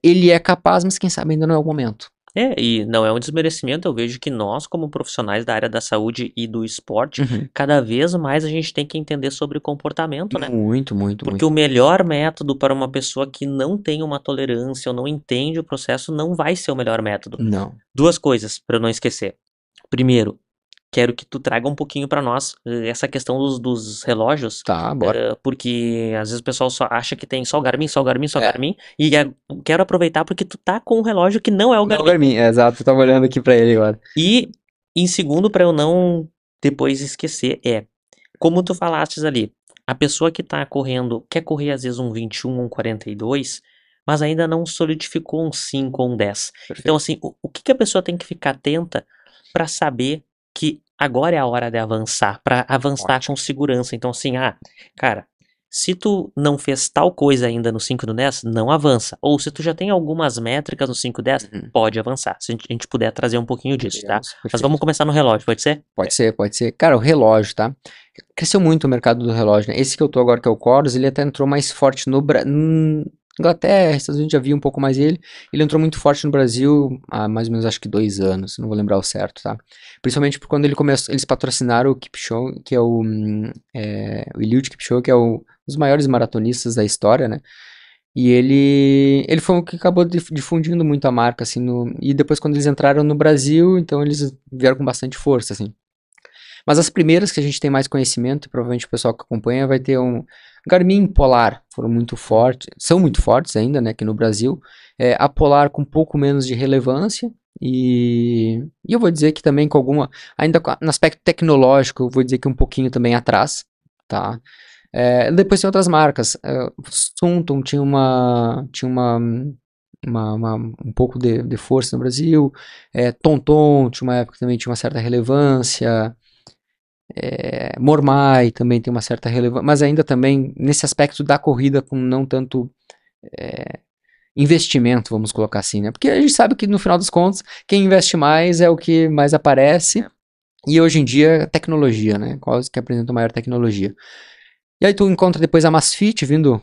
ele é capaz, mas quem sabe ainda não é o momento. E não é um desmerecimento, eu vejo que nós, como profissionais da área da saúde e do esporte, cada vez mais a gente tem que entender sobre comportamento, né? Muito, muito, Porque muito. o melhor método para uma pessoa que não tem uma tolerância ou não entende o processo não vai ser o melhor método. Não. 2 coisas para eu não esquecer. Primeiro, quero que tu traga um pouquinho para nós essa questão dos relógios. Tá, bora. Porque às vezes o pessoal só acha que tem só o Garmin, Garmin. E quero aproveitar porque tu tá com um relógio que não é o Garmin. Não é o Garmin, exato. Eu tava olhando aqui pra ele agora. E em segundo, para eu não depois esquecer, como tu falastes ali, a pessoa que tá correndo, quer correr às vezes um 21, um 42, mas ainda não solidificou um 5 ou um 10. Perfeito. Então assim, o que a pessoa tem que ficar atenta para saber que agora é a hora de avançar, para avançar com segurança. Então assim, cara, se tu não fez tal coisa ainda no 5 e no 10, não avança. Ou se tu já tem algumas métricas no 5 e 10, pode avançar. Se a gente puder trazer um pouquinho disso, tá? Perfeito. Mas vamos começar no relógio, pode ser? Pode ser. Cara, o relógio, tá? Cresceu muito o mercado do relógio, né? Esse que eu tô agora, que é o Coros, ele até entrou mais forte no Inglaterra, Estados Unidos já viu um pouco mais ele. Ele entrou muito forte no Brasil há mais ou menos acho que 2 anos, não vou lembrar o certo, tá? Principalmente por quando eles patrocinaram o Kipchoge, que é o Eliud Kipchoge, que é um dos maiores maratonistas da história, né? E ele foi o que acabou difundindo muito a marca, assim, e depois quando eles entraram no Brasil, então eles vieram com bastante força, assim. Mas as primeiras que a gente tem mais conhecimento, provavelmente o pessoal que acompanha vai ter um Garmin Polar, foram muito fortes, são muito fortes ainda, né, aqui no Brasil. A Polar com um pouco menos de relevância, e eu vou dizer que também com alguma, ainda no aspecto tecnológico, eu vou dizer que um pouquinho também atrás, tá? Depois tem outras marcas, Sunton tinha um pouco de força no Brasil, Tonton tinha uma época que também tinha uma certa relevância, Mormai também tem uma certa relevância, mas ainda também nesse aspecto da corrida com não tanto investimento, vamos colocar assim, né? Porque a gente sabe que no final dos contos, quem investe mais é o que mais aparece, e hoje em dia tecnologia, né? Quais que apresentam maior tecnologia. E aí tu encontra depois a Masfit vindo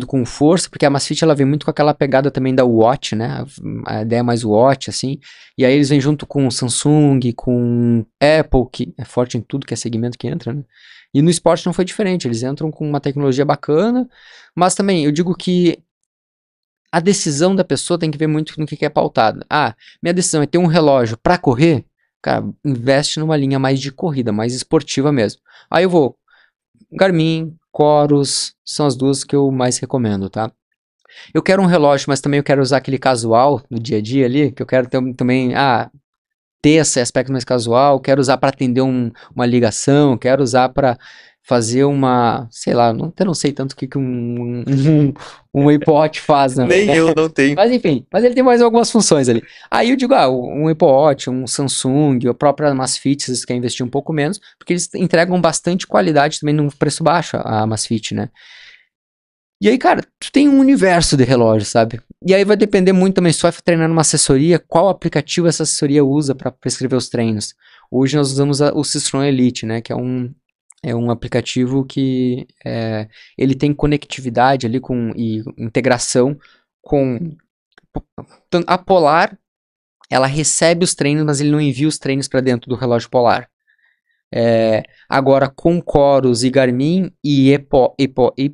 com força, porque a Masfit ela vem muito com aquela pegada também da Watch, né? A ideia é mais Watch, assim. E aí eles vêm junto com Samsung, com Apple, que é forte em tudo que é segmento que entra, né? E no esporte não foi diferente, eles entram com uma tecnologia bacana, mas também eu digo que a decisão da pessoa tem que ver muito no que é pautado. Ah, minha decisão é ter um relógio para correr, cara, investe numa linha mais de corrida, mais esportiva mesmo. Aí eu vou, Garmin, Corus, são as duas que eu mais recomendo, tá? Eu quero um relógio, mas também eu quero usar aquele casual no dia a dia ali, que eu quero também, ter esse aspecto mais casual, quero usar para atender uma ligação, quero usar para fazer uma, sei lá, até não sei tanto o que um Apple Watch faz, né? Nem eu não tenho. Mas enfim, mas ele tem mais algumas funções ali. Aí eu digo, um Apple Watch, um Samsung, a própria Amazfit, você quer investir um pouco menos, porque eles entregam bastante qualidade também num preço baixo, a Amazfit, né? E aí, cara, tu tem um universo de relógios, sabe? E aí vai depender muito também, se tu vai treinar numa assessoria, qual aplicativo essa assessoria usa para prescrever os treinos. Hoje nós usamos o Systrom Elite, né? Que é um aplicativo que ele tem conectividade ali e integração com a Polar. Ela recebe os treinos, mas ele não envia os treinos para dentro do relógio Polar. Agora com Corus e Garmin e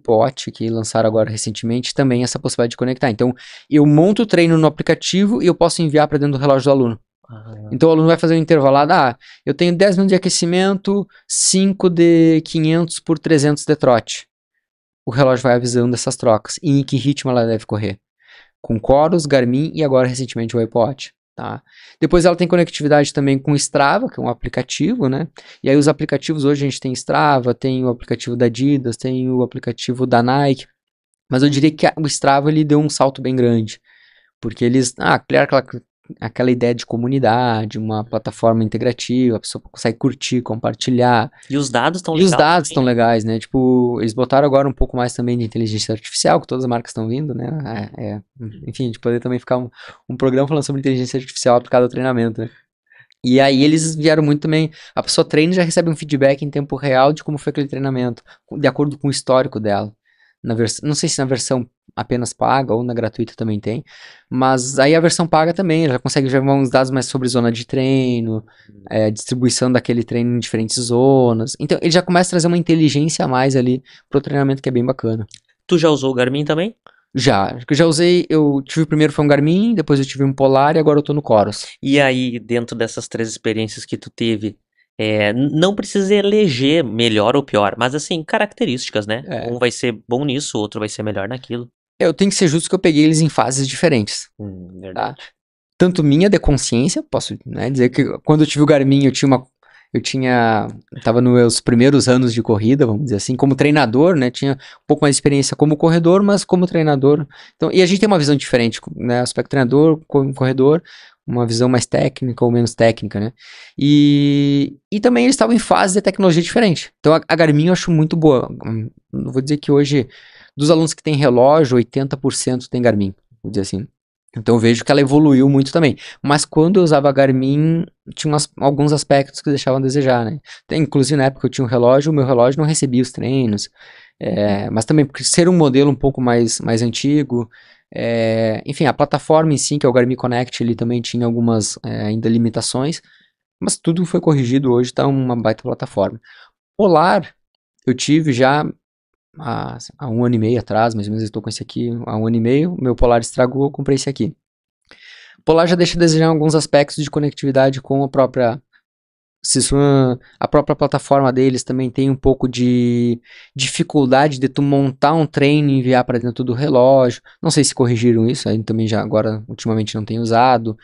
Watch, que lançaram agora recentemente, também essa possibilidade de conectar. Então eu monto o treino no aplicativo e eu posso enviar para dentro do relógio do aluno. Então o aluno vai fazer um intervalado, eu tenho 10 minutos de aquecimento, 5 de 500 por 300 de trote. O relógio vai avisando essas trocas e em que ritmo ela deve correr. Com Corus, Garmin e agora recentemente o Apple Watch. Tá? Depois ela tem conectividade também com Strava, que é um aplicativo, né? E aí os aplicativos hoje a gente tem Strava, tem o aplicativo da Adidas, tem o aplicativo da Nike, mas eu diria que o Strava ele deu um salto bem grande, porque eles criaram aquela ideia de comunidade, uma plataforma integrativa, a pessoa consegue curtir, compartilhar. E os dados estão legais. E os dados estão legais, né? Tipo, eles botaram agora um pouco mais também de inteligência artificial, que todas as marcas estão vindo, né? Enfim, a gente poderia também ficar um programa falando sobre inteligência artificial aplicada ao treinamento, né? E aí eles vieram muito também, a pessoa treina e já recebe um feedback em tempo real de como foi aquele treinamento, de acordo com o histórico dela. Não sei se na versão apenas paga ou na gratuita também tem, mas aí a versão paga também, já consegue ver uns dados mais sobre zona de treino, distribuição daquele treino em diferentes zonas, então ele já começa a trazer uma inteligência a mais ali pro treinamento, que é bem bacana. Tu já usou o Garmin também? Já usei, eu tive o primeiro foi um Garmin, depois eu tive um Polar e agora eu tô no Corus. E aí, dentro dessas 3 experiências que tu teve, não precisa eleger melhor ou pior, mas assim, características, né? Um vai ser bom nisso, o outro vai ser melhor naquilo. Eu tenho que ser justo que eu peguei eles em fases diferentes. Verdade. Tá? Tanto minha de consciência, posso dizer que quando eu tive o Garmin, tava nos meus primeiros anos de corrida, vamos dizer assim, como treinador, né? Tinha um pouco mais de experiência como corredor, mas como treinador. Então, e a gente tem uma visão diferente, né? Aspecto treinador, como corredor, uma visão mais técnica ou menos técnica, né? E também eles estavam em fases de tecnologia diferente. Então a Garmin eu acho muito boa. Não vou dizer que hoje, dos alunos que têm relógio, 80% tem Garmin, vou dizer assim. Então eu vejo que ela evoluiu muito também. Mas quando eu usava a Garmin, tinha alguns aspectos que deixavam a desejar, né? Inclusive na época eu tinha um relógio, o meu relógio não recebia os treinos. Mas também por ser um modelo um pouco mais antigo. Enfim, a plataforma em si, que é o Garmin Connect, ele também tinha algumas ainda limitações. Mas tudo foi corrigido, hoje está uma baita plataforma. Polar, eu tive já há 1 ano e meio atrás, mais ou menos, eu estou com esse aqui há 1 ano e meio, meu Polar estragou, eu comprei esse aqui. Polar já deixa a desejar alguns aspectos de conectividade com a própria a própria plataforma deles também tem um pouco de dificuldade de tu montar um treino e enviar para dentro do relógio. Não sei se corrigiram isso, aí também já agora ultimamente não tenho usado.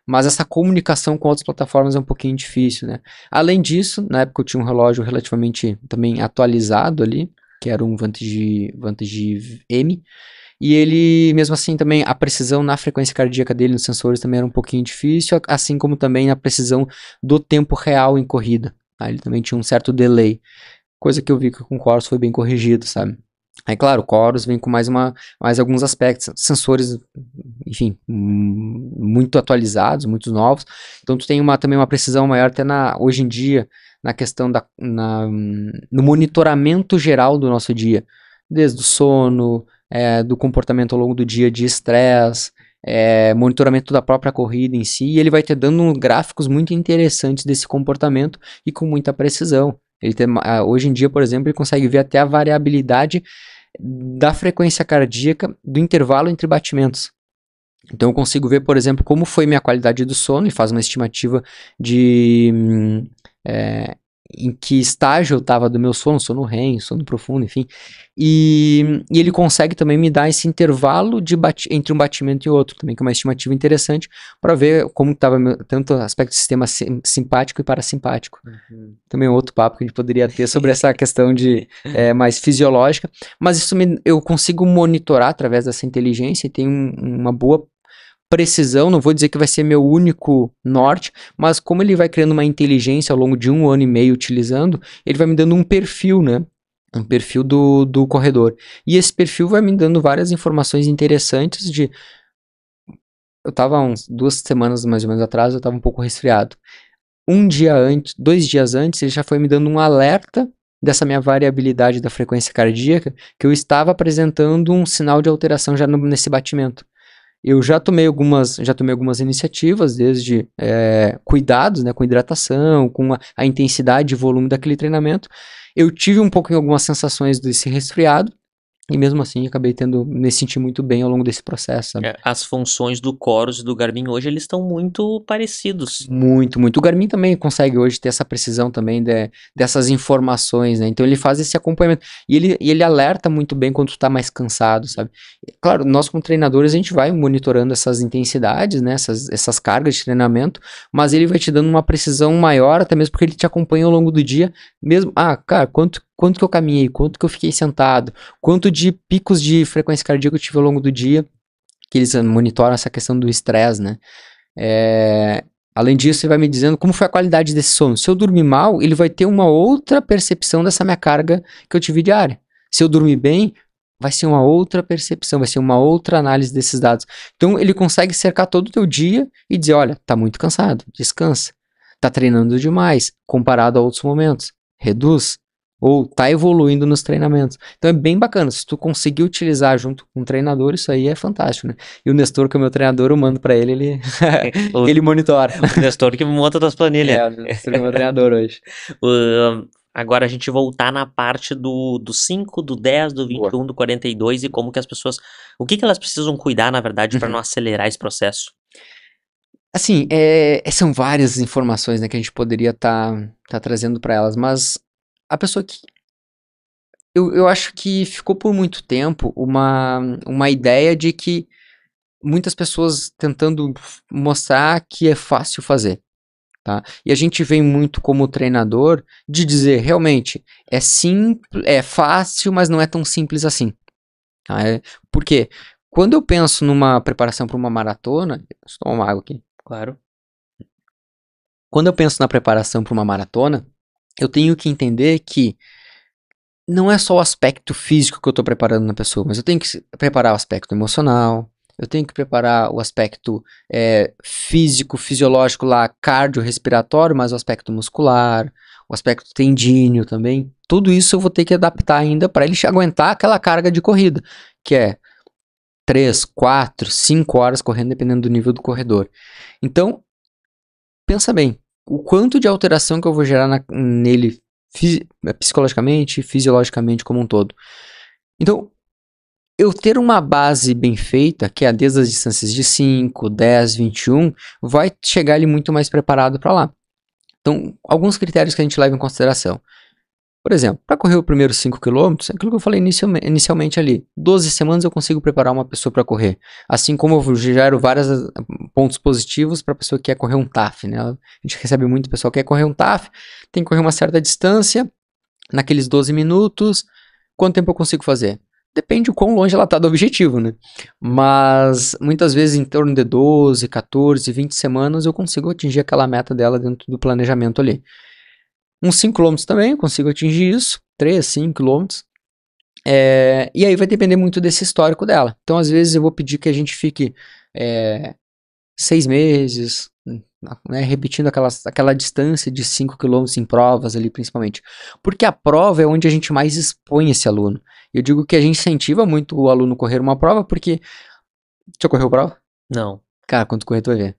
Mas essa comunicação com outras plataformas é um pouquinho difícil, né? Além disso, na época eu tinha um relógio relativamente também atualizado ali, que era um Vantage M, e ele, mesmo assim, também a precisão na frequência cardíaca dele, nos sensores, também era um pouquinho difícil, assim como também a precisão do tempo real em corrida. Tá? Ele também tinha um certo delay, coisa que eu vi que com o Corus foi bem corrigido, sabe? Aí, claro, o Corus vem com mais alguns aspectos, sensores, enfim, muito atualizados, muito novos. Então, tu tem também uma precisão maior até hoje em dia, na questão no monitoramento geral do nosso dia. Desde o sono, do comportamento ao longo do dia de estresse, monitoramento da própria corrida em si. E ele vai te dando gráficos muito interessantes desse comportamento e com muita precisão. Hoje em dia, por exemplo, ele consegue ver até a variabilidade da frequência cardíaca do intervalo entre batimentos. Então eu consigo ver, por exemplo, como foi minha qualidade do sono e faz uma estimativa de em que estágio eu estava do meu sono REM, sono profundo, enfim. E ele consegue também me dar esse intervalo entre um batimento e outro, também que é uma estimativa interessante para ver como estava tanto aspecto do sistema simpático e parasimpático. Também é outro papo que a gente poderia ter sobre essa questão de mais fisiológica, mas isso eu consigo monitorar através dessa inteligência e tem uma boa precisão, não vou dizer que vai ser meu único norte, mas como ele vai criando uma inteligência ao longo de 1 ano e meio utilizando, ele vai me dando um perfil, né? Um perfil do corredor. E esse perfil vai me dando várias informações interessantes de... Eu tava 2 semanas mais ou menos atrás, eu tava um pouco resfriado. 2 dias antes, ele já foi me dando um alerta dessa minha variabilidade da frequência cardíaca, que eu estava apresentando um sinal de alteração já nesse batimento. Eu já tomei algumas iniciativas, desde cuidados, né, com hidratação, com a intensidade e volume daquele treinamento. Eu tive um pouco em algumas sensações desse resfriado, e mesmo assim acabei me sentindo muito bem ao longo desse processo, sabe? As funções do Chorus e do Garmin hoje, eles estão muito parecidos. Muito, muito. O Garmin também consegue hoje ter essa precisão também dessas informações, né? Então ele faz esse acompanhamento. E ele alerta muito bem quando tu tá mais cansado, sabe? Claro, nós como treinadores, a gente vai monitorando essas intensidades, né? Essas cargas de treinamento, mas ele vai te dando uma precisão maior, até mesmo porque ele te acompanha ao longo do dia. Mesmo, cara, quanto que eu caminhei, quanto que eu fiquei sentado, quanto de picos de frequência cardíaca eu tive ao longo do dia, que eles monitoram essa questão do estresse, né? Além disso, ele vai me dizendo como foi a qualidade desse sono. Se eu dormir mal, ele vai ter uma outra percepção dessa minha carga que eu tive diária. Se eu dormir bem, vai ser uma outra percepção, vai ser uma outra análise desses dados. Então, ele consegue cercar todo o teu dia e dizer, olha, tá muito cansado, descansa. Tá treinando demais, comparado a outros momentos, reduz. Ou tá evoluindo nos treinamentos. Então é bem bacana. Se tu conseguir utilizar junto com o treinador, isso aí é fantástico, né? E o Nestor, que é o meu treinador, eu mando pra ele, ele monitora. O Nestor que monta das planilhas. O Nestor que é o meu treinador hoje. Agora a gente voltar na parte do 5, do 10, do 21, Boa. Do 42 e como que as pessoas... O que elas precisam cuidar, na verdade, para não acelerar esse processo? Assim, são várias informações, né, que a gente poderia tá trazendo para elas, mas a pessoa que... Eu acho que ficou por muito tempo uma ideia de que muitas pessoas tentando mostrar que é fácil fazer, tá? E a gente vem muito como treinador de dizer, realmente, é simples, é fácil, mas não é tão simples assim. Tá? Por quê? Quando eu penso numa preparação para uma maratona... Deixa eu tomar uma água aqui. Claro. Quando eu penso na preparação para uma maratona, eu tenho que entender que não é só o aspecto físico que eu estou preparando na pessoa, mas eu tenho que preparar o aspecto emocional, eu tenho que preparar o aspecto físico, fisiológico lá, cardiorrespiratório, mas o aspecto muscular, o aspecto tendíneo também. Tudo isso eu vou ter que adaptar ainda para ele aguentar aquela carga de corrida, que é 3, 4, 5 horas correndo, dependendo do nível do corredor. Então, pensa bem, o quanto de alteração que eu vou gerar nele psicologicamente, fisiologicamente como um todo. Então, eu ter uma base bem feita, que é desde as distâncias de 5, 10, 21, vai chegar ele muito mais preparado para lá. Então, alguns critérios que a gente leva em consideração. Por exemplo, para correr o primeiro 5 km, é aquilo que eu falei inicialmente ali. 12 semanas eu consigo preparar uma pessoa para correr. Assim como eu gero vários pontos positivos para a pessoa que quer correr um TAF, né? A gente recebe muito pessoal que quer correr um TAF, tem que correr uma certa distância, naqueles 12 minutos, quanto tempo eu consigo fazer? Depende de quão longe ela está do objetivo, né? Mas muitas vezes em torno de 12, 14, 20 semanas eu consigo atingir aquela meta dela dentro do planejamento ali. Uns 5 km também, eu consigo atingir isso, 3, 5 km. E aí vai depender muito desse histórico dela. Então, às vezes, eu vou pedir que a gente fique 6 meses, né, repetindo aquela distância de 5 km em provas ali, principalmente. Porque a prova é onde a gente mais expõe esse aluno. Eu digo que a gente incentiva muito o aluno a correr uma prova, porque... Já correu prova? Não. Cara, quando tu correr, tu vai ver.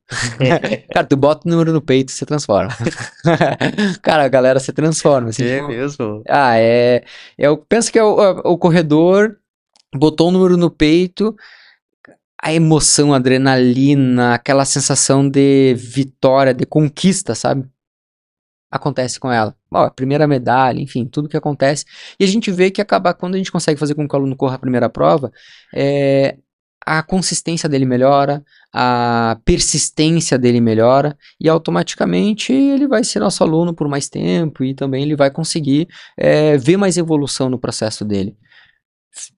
Cara, tu bota o número no peito e você transforma. Cara, a galera se transforma. Assim, mesmo? Eu penso que é o corredor botou o número no peito, a emoção, a adrenalina, aquela sensação de vitória, de conquista, sabe? Acontece com ela. Bom, a primeira medalha, enfim, tudo que acontece. E a gente vê que quando a gente consegue fazer com que o aluno corra a primeira prova, a consistência dele melhora, a persistência dele melhora, e automaticamente ele vai ser nosso aluno por mais tempo e também ele vai conseguir ver mais evolução no processo dele.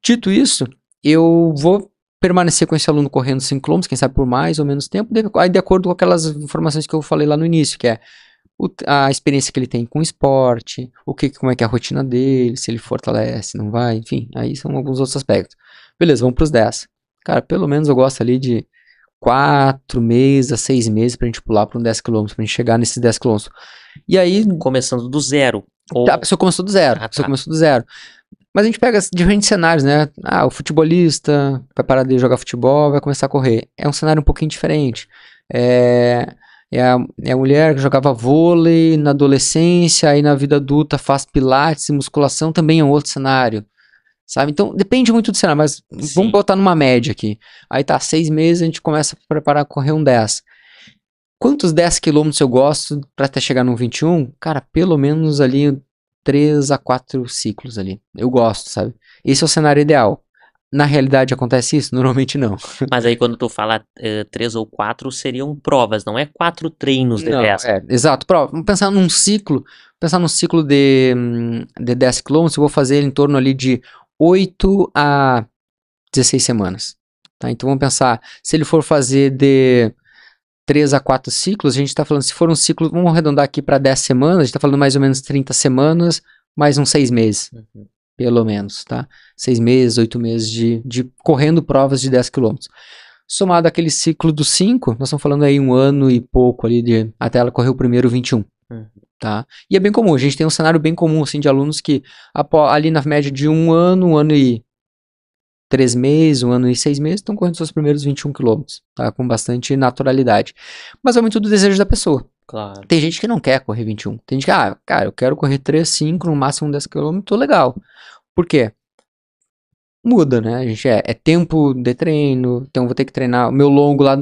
Dito isso, eu vou permanecer com esse aluno correndo 5 km, quem sabe por mais ou menos tempo, de acordo com aquelas informações que eu falei lá no início, que é a experiência que ele tem com o esporte, como é que é a rotina dele, se ele fortalece, não vai, enfim, aí são alguns outros aspectos. Beleza, vamos para os 10. Cara, pelo menos eu gosto ali de 4 meses a 6 meses pra gente pular para um 10 km, pra gente chegar nesses 10 km. E aí... Começando do zero. Tá, a pessoa começou do zero, Mas a gente pega diferentes cenários, né? O futebolista vai parar de jogar futebol, vai começar a correr. É um cenário um pouquinho diferente. É a mulher que jogava vôlei na adolescência, aí na vida adulta faz pilates e musculação, também é um outro cenário, sabe? Então, depende muito do cenário, mas vamos botar numa média aqui. Aí tá, 6 meses a gente começa a preparar a correr um 10. Quantos 10 quilômetros eu gosto pra até chegar no 21? Cara, pelo menos ali 3 a 4 ciclos ali. Eu gosto, sabe? Esse é o cenário ideal. Na realidade acontece isso? Normalmente não. Mas aí quando tu fala 3 ou 4 seriam provas, não é 4 treinos de 10. Exato, prova. Vamos pensar num ciclo, de 10 km, eu vou fazer ele em torno ali de 8 a 16 semanas. Tá? Então vamos pensar, se ele for fazer de 3 a 4 ciclos, a gente está falando, se for um ciclo, vamos arredondar aqui para 10 semanas, a gente está falando mais ou menos 30 semanas, mais uns 6 meses. Pelo menos, tá? 6 meses, 8 meses de correndo provas de 10 km. Somado àquele ciclo dos 5, nós estamos falando aí 1 ano e pouco ali, até ela correr o primeiro 21. Tá? E é bem comum, a gente tem um cenário bem comum assim, de alunos que ali na média de 1 ano e 3 meses, 1 ano e 6 meses, estão correndo seus primeiros 21 km, tá? Com bastante naturalidade. Mas é muito do desejo da pessoa. Claro. Tem gente que não quer correr 21. Tem gente que, cara, eu quero correr 3, 5, no máximo 10 km, tô legal. Por quê? Muda, né? A gente é tempo de treino, então vou ter que treinar o meu longo lá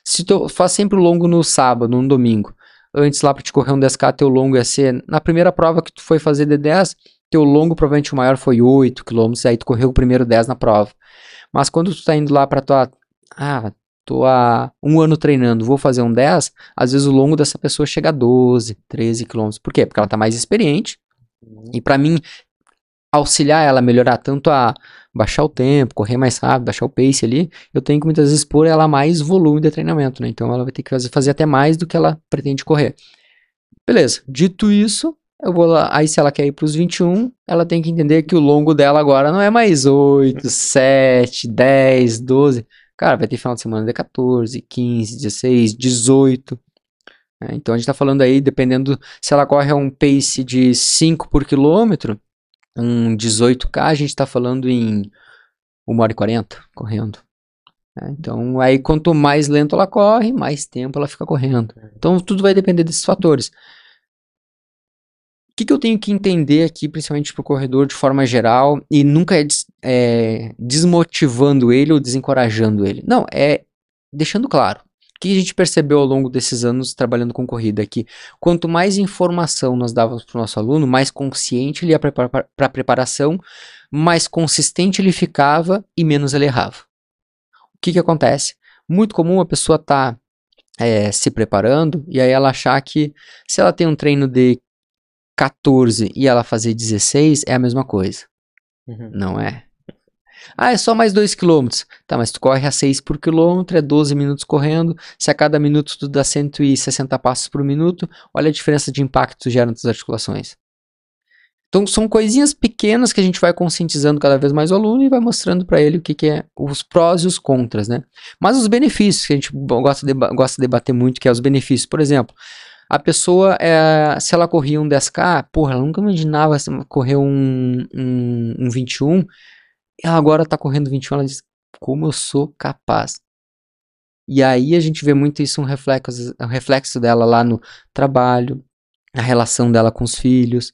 se tu faz sempre o longo no sábado, no domingo. Antes lá pra te correr um 10K, teu longo ia ser, na primeira prova que tu foi fazer de 10, teu longo provavelmente o maior foi 8 km, aí tu correu o primeiro 10 na prova. Mas quando tu tá indo lá pra tua, tô há 1 ano treinando, vou fazer um 10, às vezes o longo dessa pessoa chega a 12, 13 km. Por quê? Porque ela tá mais experiente. E pra mim, auxiliar ela a melhorar tanto a baixar o tempo, correr mais rápido, baixar o pace ali, eu tenho que muitas vezes pôr ela mais volume de treinamento, né? Então ela vai ter que fazer até mais do que ela pretende correr. Beleza, dito isso, eu vou lá, aí se ela quer ir para os 21, ela tem que entender que o longo dela agora não é mais 8, 7, 10, 12. Cara, vai ter final de semana de 14, 15, 16, 18. Então a gente tá falando aí, dependendo se ela corre a um pace de 5 por quilômetro, um 18K, a gente está falando em 1h40 correndo. Então, aí quanto mais lento ela corre, mais tempo ela fica correndo. Então, tudo vai depender desses fatores. O que eu tenho que entender aqui, principalmente para o corredor de forma geral, e nunca desmotivando ele ou desencorajando ele. Não, é deixando claro. O que a gente percebeu ao longo desses anos trabalhando com corrida aqui? Quanto mais informação nós dávamos para o nosso aluno, mais consciente ele ia para a preparação, mais consistente ele ficava e menos ele errava. O que acontece? Muito comum a pessoa estar se preparando e aí ela achar que se ela tem um treino de 14 e ela fazer 16 é a mesma coisa. Não é. É só mais 2 km. Tá, mas tu corre a 6 por quilômetro, é 12 minutos correndo. Se a cada minuto tu dá 160 passos por minuto, olha a diferença de impacto que tu gera nas tuas articulações. Então são coisinhas pequenas que a gente vai conscientizando cada vez mais o aluno e vai mostrando para ele o que é os prós e os contras, né? Mas os benefícios que a gente gosta de debater muito, que é os benefícios. Por exemplo, a pessoa, se ela corria um 10K, ela nunca imaginava correr um 21, ela agora tá correndo 21, ela diz, como eu sou capaz. E aí a gente vê muito isso, um reflexo dela lá no trabalho, a relação dela com os filhos.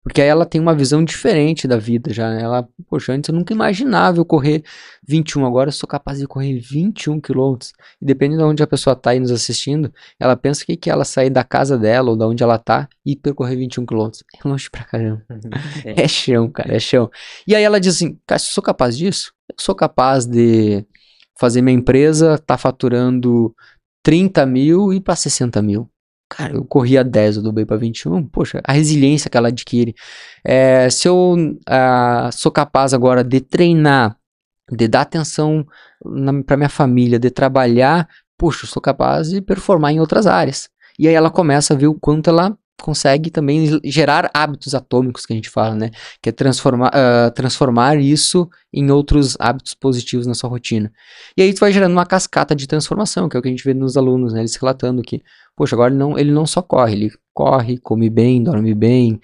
Porque aí ela tem uma visão diferente da vida já, né? Ela, poxa, antes eu nunca imaginava eu correr 21, agora eu sou capaz de correr 21 quilômetros. E dependendo de onde a pessoa tá aí nos assistindo, ela pensa que ela sair da casa dela ou da onde ela tá e percorrer 21 quilômetros. É longe pra caramba. É. É chão, cara, é chão. E aí ela diz assim, cara, eu sou capaz disso? Eu sou capaz de fazer minha empresa tá faturando 30 mil e para 60 mil. Cara, eu corri a 10, eu dobrei para 21. Poxa, a resiliência que ela adquire. Se eu sou capaz agora de treinar, de dar atenção para minha família, de trabalhar, poxa, eu sou capaz de performar em outras áreas. E aí ela começa a ver o quanto ela consegue também gerar hábitos atômicos, que a gente fala, né? Que é transformar isso em outros hábitos positivos na sua rotina. E aí tu vai gerando uma cascata de transformação, que é o que a gente vê nos alunos, né? Eles relatando que, poxa, agora ele não só corre, ele corre, come bem, dorme bem,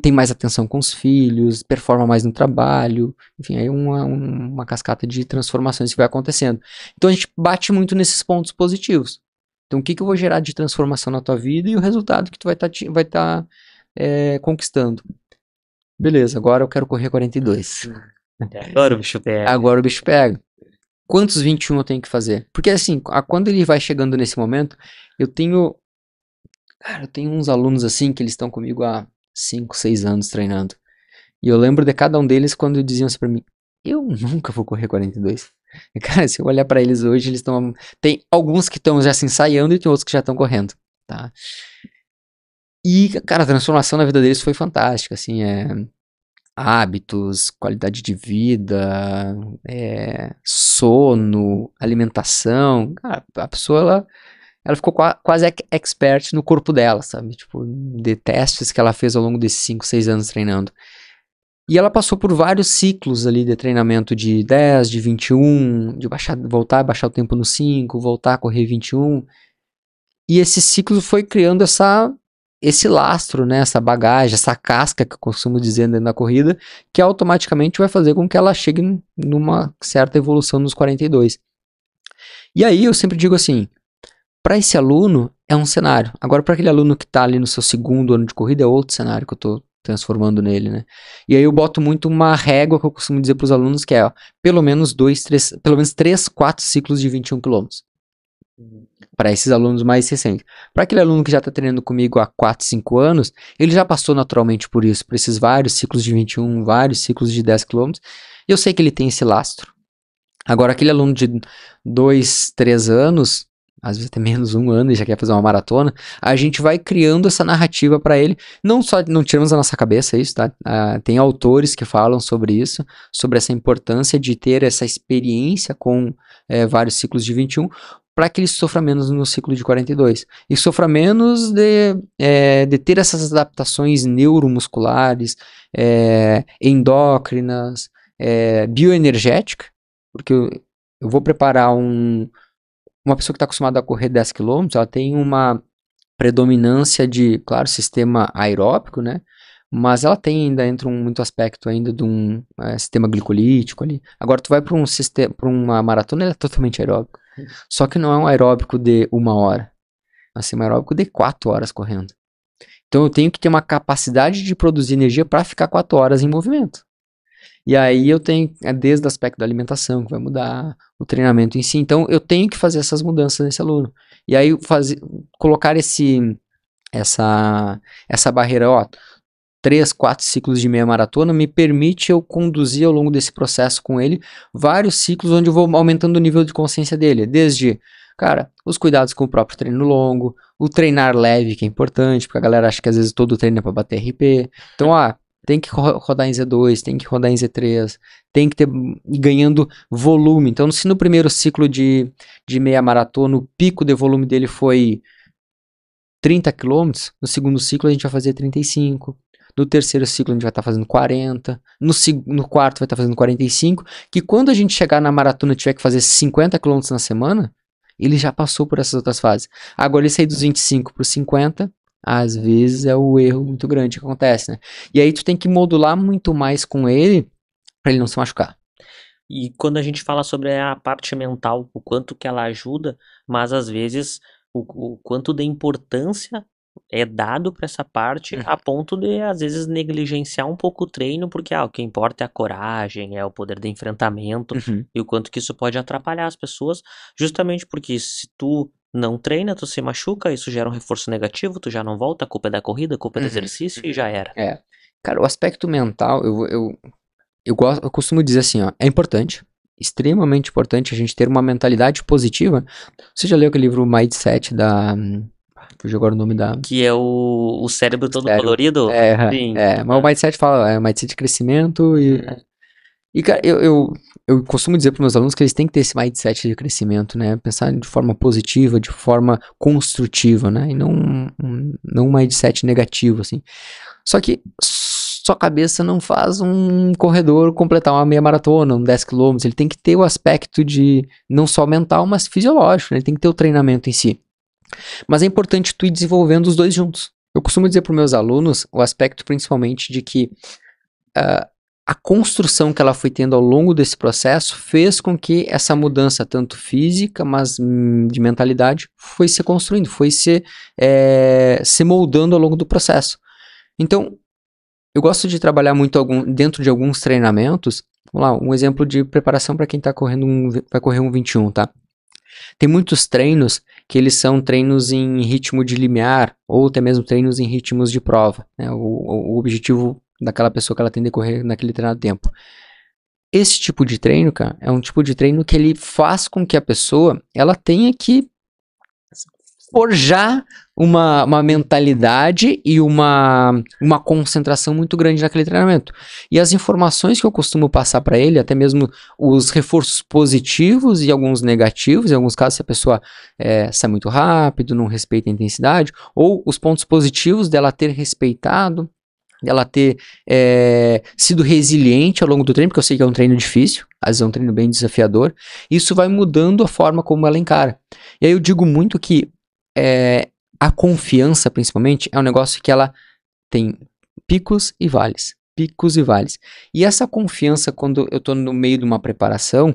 tem mais atenção com os filhos, performa mais no trabalho, enfim, aí uma cascata de transformações que vai acontecendo. Então a gente bate muito nesses pontos positivos. Então o que eu vou gerar de transformação na tua vida e o resultado que tu vai tá, conquistando. Beleza, agora eu quero correr 42. Agora o bicho pega. Agora o bicho pega. Quantos 21 eu tenho que fazer? Porque assim, quando ele vai chegando nesse momento, eu tenho uns alunos assim que eles estão comigo há 5, 6 anos treinando. E eu lembro de cada um deles quando diziam assim pra mim, eu nunca vou correr 42. E, cara, se eu olhar pra eles hoje, eles estão... Tem alguns que estão já se ensaiando e tem outros que já estão correndo, tá? E, cara, a transformação na vida deles foi fantástica, assim, hábitos, qualidade de vida, sono, alimentação. Cara, a pessoa, ela ficou quase expert no corpo dela, sabe? Tipo, de testes que ela fez ao longo desses 5, 6 anos treinando. E ela passou por vários ciclos ali de treinamento de 10, de 21, de voltar a baixar o tempo no 5, voltar a correr 21. E esse ciclo foi criando esse lastro, né, essa bagagem, essa casca que eu costumo dizer dentro da corrida, que automaticamente vai fazer com que ela chegue numa certa evolução nos 42. E aí eu sempre digo assim, para esse aluno é um cenário. Agora para aquele aluno que está ali no seu segundo ano de corrida é outro cenário que eu estou transformando nele, né? E aí eu boto muito uma régua que eu costumo dizer para os alunos que é, pelo menos 3, 4 ciclos de 21 quilômetros. Para esses alunos mais recentes. Para aquele aluno que já está treinando comigo há 4, 5 anos, ele já passou naturalmente por isso, por esses vários ciclos de 21, vários ciclos de 10 quilômetros, e eu sei que ele tem esse lastro. Agora, aquele aluno de 2, 3 anos, às vezes até menos 1 ano e já quer fazer uma maratona, a gente vai criando essa narrativa para ele. Não tiramos da nossa cabeça isso, tá? Tem autores que falam sobre isso, sobre essa importância de ter essa experiência com vários ciclos de 21, para que ele sofra menos no ciclo de 42. E sofra menos de ter essas adaptações neuromusculares, endócrinas, bioenergéticas, porque eu vou preparar uma pessoa que está acostumada a correr 10 quilômetros, ela tem uma predominância de, claro, sistema aeróbico, né? Mas ela tem ainda, entra muito aspecto ainda de um sistema glicolítico ali. Agora tu vai para uma maratona, ele é totalmente aeróbico. Só que não é um aeróbico de 1 hora. Assim, um aeróbico de 4 horas correndo. Então eu tenho que ter uma capacidade de produzir energia para ficar 4 horas em movimento. E aí eu tenho, desde o aspecto da alimentação, que vai mudar, o treinamento em si. Então eu tenho que fazer essas mudanças nesse aluno. E aí colocar essa barreira, 3, 4 ciclos de meia maratona me permite eu conduzir ao longo desse processo com ele vários ciclos onde eu vou aumentando o nível de consciência dele. Desde, cara, os cuidados com o próprio treino longo, o treinar leve, que é importante, porque a galera acha que às vezes todo treino é para bater RP. Então, tem que rodar em Z2, tem que rodar em Z3, tem que ir ganhando volume. Então, se no primeiro ciclo de meia maratona o pico de volume dele foi 30 quilômetros, no segundo ciclo a gente vai fazer 35. No terceiro ciclo a gente vai estar fazendo 40. No quarto vai estar fazendo 45. Que quando a gente chegar na maratona e tiver que fazer 50 quilômetros na semana, ele já passou por essas outras fases. Agora ele sair dos 25 para os 50, às vezes é o erro muito grande que acontece, né? E aí tu tem que modular muito mais com ele para ele não se machucar. E quando a gente fala sobre a parte mental, o quanto que ela ajuda, mas às vezes o quanto de importância é dado pra essa parte a ponto de, às vezes, negligenciar um pouco o treino, porque o que importa é a coragem, é o poder do enfrentamento, e o quanto que isso pode atrapalhar as pessoas, justamente porque se tu não treina, tu se machuca, isso gera um reforço negativo, tu já não volta, a culpa é da corrida, a culpa é do exercício e já era. Cara, o aspecto mental, eu costumo dizer assim, ó, é importante, extremamente importante a gente ter uma mentalidade positiva. Você já leu aquele livro Mindset da... Fugiu agora o nome da... Que é o cérebro todo Sério? colorido? Sim. Mas o Mindset fala, Mindset de crescimento e cara, eu costumo dizer para meus alunos que eles têm que ter esse mindset de crescimento, né? Pensar de forma positiva, de forma construtiva, né? E não um mindset negativo, assim. Só que sua cabeça não faz um corredor completar uma meia maratona, 10 quilômetros. Ele tem que ter o aspecto de não só mental, mas fisiológico, né? Ele tem que ter o treinamento em si. Mas é importante tu ir desenvolvendo os dois juntos. Eu costumo dizer para os meus alunos o aspecto principalmente de que a construção que ela foi tendo ao longo desse processo fez com que essa mudança, tanto física, mas de mentalidade, foi se construindo, foi se moldando ao longo do processo. Então, eu gosto de trabalhar muito dentro de alguns treinamentos. Vamos lá, um exemplo de preparação para quem vai correr um 21, tá? Tem muitos treinos que eles são treinos em ritmo de limiar, ou até mesmo treinos em ritmos de prova, né? O objetivo daquela pessoa que ela tem de correr naquele treinado tempo. Esse tipo de treino, cara, é um tipo de treino que ele faz com que a pessoa, ela tenha que forjar uma mentalidade e uma concentração muito grande naquele treinamento. E as informações que eu costumo passar para ele, até mesmo os reforços positivos e alguns negativos, em alguns casos se a pessoa sai muito rápido, não respeita a intensidade, ou os pontos positivos dela ter respeitado, dela ter sido resiliente ao longo do treino, porque eu sei que é um treino difícil, às vezes é um treino bem desafiador, isso vai mudando a forma como ela encara. E aí eu digo muito que a confiança, principalmente, é um negócio que ela tem picos e vales. Picos e vales. E essa confiança, quando eu estou no meio de uma preparação,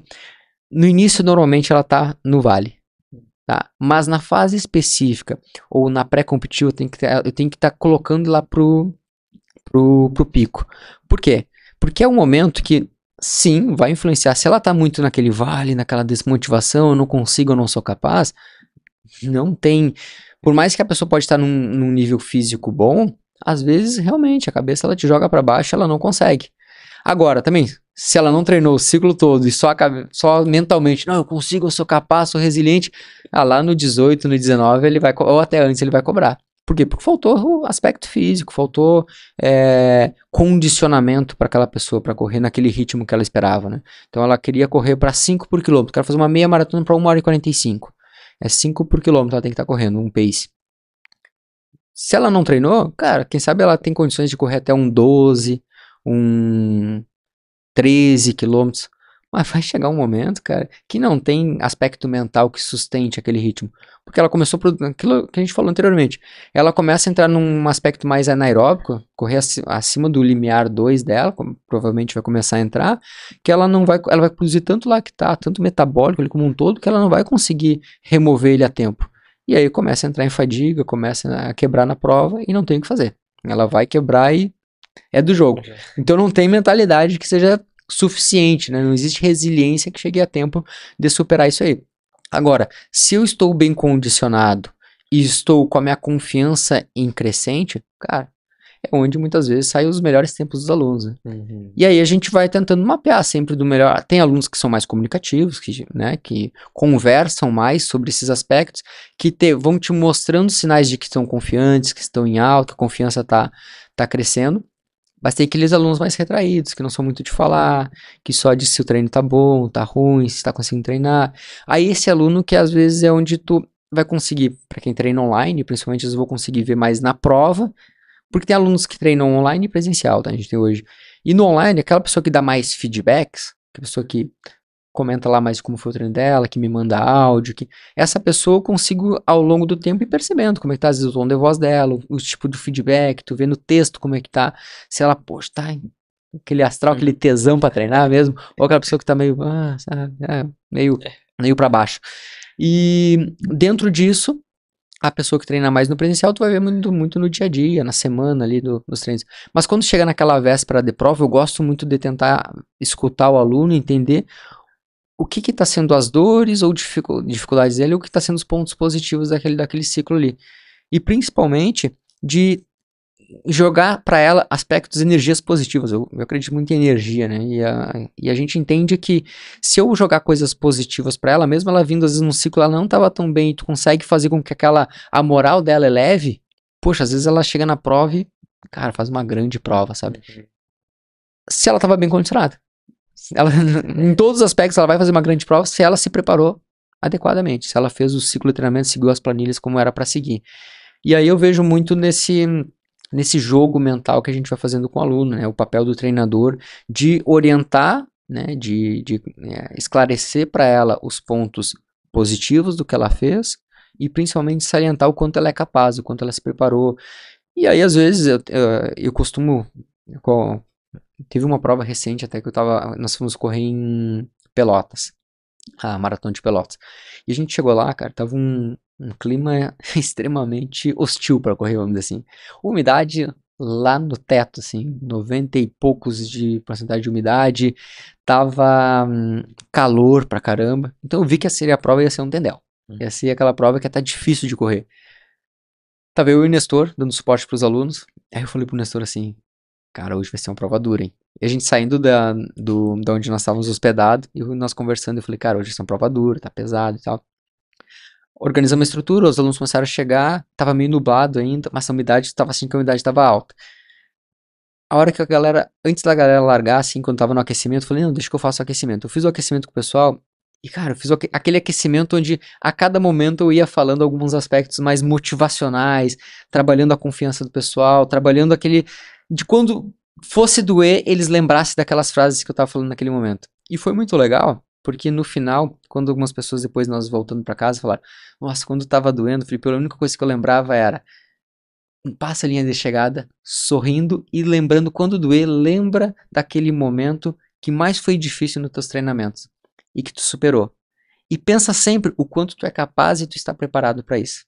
no início, normalmente, ela está no vale. Tá? Mas na fase específica, ou na pré-competitiva, eu tenho que estar colocando lá pro pico. Por quê? Porque é um momento que, sim, vai influenciar. Se ela está muito naquele vale, naquela desmotivação, eu não consigo, eu não sou capaz, não tem... Por mais que a pessoa pode estar num nível físico bom, às vezes, realmente, a cabeça ela te joga para baixo, ela não consegue. Agora, também, se ela não treinou o ciclo todo e só mentalmente, não, eu consigo, eu sou capaz, sou resiliente, lá no 18, no 19, ele vai, ou até antes, ele vai cobrar. Por quê? Porque faltou o aspecto físico, faltou condicionamento para aquela pessoa, para correr naquele ritmo que ela esperava, né? Então, ela queria correr para 5 por quilômetro, quer fazer uma meia maratona para 1h45. É 5 por quilômetro ela tem que estar correndo, um pace. Se ela não treinou, cara, quem sabe ela tem condições de correr até um 12, um 13 quilômetros. Mas vai chegar um momento, cara, que não tem aspecto mental que sustente aquele ritmo. Porque ela começou aquilo que a gente falou anteriormente. Ela começa a entrar num aspecto mais anaeróbico, correr acima do limiar 2 dela, provavelmente vai começar a entrar, que ela vai produzir tanto lactato, tanto metabólico ali como um todo, que ela não vai conseguir remover ele a tempo. E aí começa a entrar em fadiga, começa a quebrar na prova e não tem o que fazer. Ela vai quebrar e é do jogo. Então não tem mentalidade que seja suficiente, né? Não existe resiliência que chegue a tempo de superar isso aí. Agora, se eu estou bem condicionado e estou com a minha confiança em crescente, cara, é onde muitas vezes saem os melhores tempos dos alunos, né? E aí a gente vai tentando mapear sempre do melhor. Tem alunos que são mais comunicativos, que conversam mais sobre esses aspectos, que vão te mostrando sinais de que estão confiantes, que estão em alta, que a confiança tá crescendo. Mas tem aqueles alunos mais retraídos, que não são muito de falar, que só diz se o treino tá bom, tá ruim, se tá conseguindo treinar. Aí esse aluno que às vezes é onde tu vai conseguir, para quem treina online, principalmente, eles vão conseguir ver mais na prova, porque tem alunos que treinam online e presencial, tá? A gente tem hoje. E no online, aquela pessoa que dá mais feedbacks, a pessoa que comenta lá mais como foi o treino dela, que me manda áudio, essa pessoa eu consigo ao longo do tempo ir percebendo como é que tá, às vezes, o tom de voz dela, o tipo de feedback, tu vê no texto como é que tá, se ela, poxa, tá aquele astral, aquele tesão pra treinar mesmo, ou aquela pessoa que tá meio, sabe, meio pra baixo. E dentro disso, A pessoa que treina mais no presencial, tu vai ver muito no dia a dia, na semana ali dos treinos. Mas quando chega naquela véspera de prova, eu gosto muito de tentar escutar o aluno, entender o que está sendo as dores ou dificuldades dele, o que está sendo os pontos positivos daquele ciclo ali. E principalmente de jogar para ela aspectos, energias positivas. Eu acredito muito em energia, né? E a gente entende que se eu jogar coisas positivas para ela, mesmo ela vindo às vezes num ciclo, ela não estava tão bem, e tu consegue fazer com que a moral dela eleve, poxa, às vezes ela chega na prova e, cara, faz uma grande prova, sabe? Se ela estava bem condicionada. Ela, em todos os aspectos, ela vai fazer uma grande prova se ela se preparou adequadamente, se ela fez o ciclo de treinamento, seguiu as planilhas como era para seguir. E aí eu vejo muito nesse jogo mental que a gente vai fazendo com o aluno, né? O papel do treinador de orientar, né? De esclarecer para ela os pontos positivos do que ela fez e principalmente salientar o quanto ela é capaz, o quanto ela se preparou. E aí, às vezes, eu costumo. Teve uma prova recente até que nós fomos correr em Pelotas, a Maratona de Pelotas. E a gente chegou lá, cara, tava um clima extremamente hostil para correr, vamos dizer assim. Umidade lá no teto, assim, 90 e poucos de porcentagem de umidade, tava calor pra caramba. Então eu vi que a prova ia ser um tendel. Ia ser aquela prova que ia estar difícil de correr. Tava eu e o Nestor dando suporte pros alunos. Aí eu falei pro Nestor assim, cara, hoje vai ser uma prova dura, hein? E a gente saindo da onde nós estávamos hospedados, e nós conversando, eu falei, cara, hoje vai ser uma prova dura, tá pesado e tal. Organizamos a estrutura, os alunos começaram a chegar, tava meio nublado ainda, mas a umidade tava assim que a umidade tava alta. A hora que antes da galera largar, assim, quando tava no aquecimento, eu falei, não, deixa que eu faça o aquecimento. Eu fiz o aquecimento com o pessoal, e cara, eu fiz aquele aquecimento onde a cada momento eu ia falando alguns aspectos mais motivacionais, trabalhando a confiança do pessoal, trabalhando de quando fosse doer, eles lembrassem daquelas frases que eu tava falando naquele momento. E foi muito legal, porque no final, quando algumas pessoas depois nós voltando para casa falaram, nossa, quando tava doendo, Felipe, a única coisa que eu lembrava era, passa a linha de chegada, sorrindo e lembrando quando doer, lembra daquele momento que mais foi difícil nos teus treinamentos e que tu superou. E pensa sempre o quanto tu é capaz e tu está preparado para isso.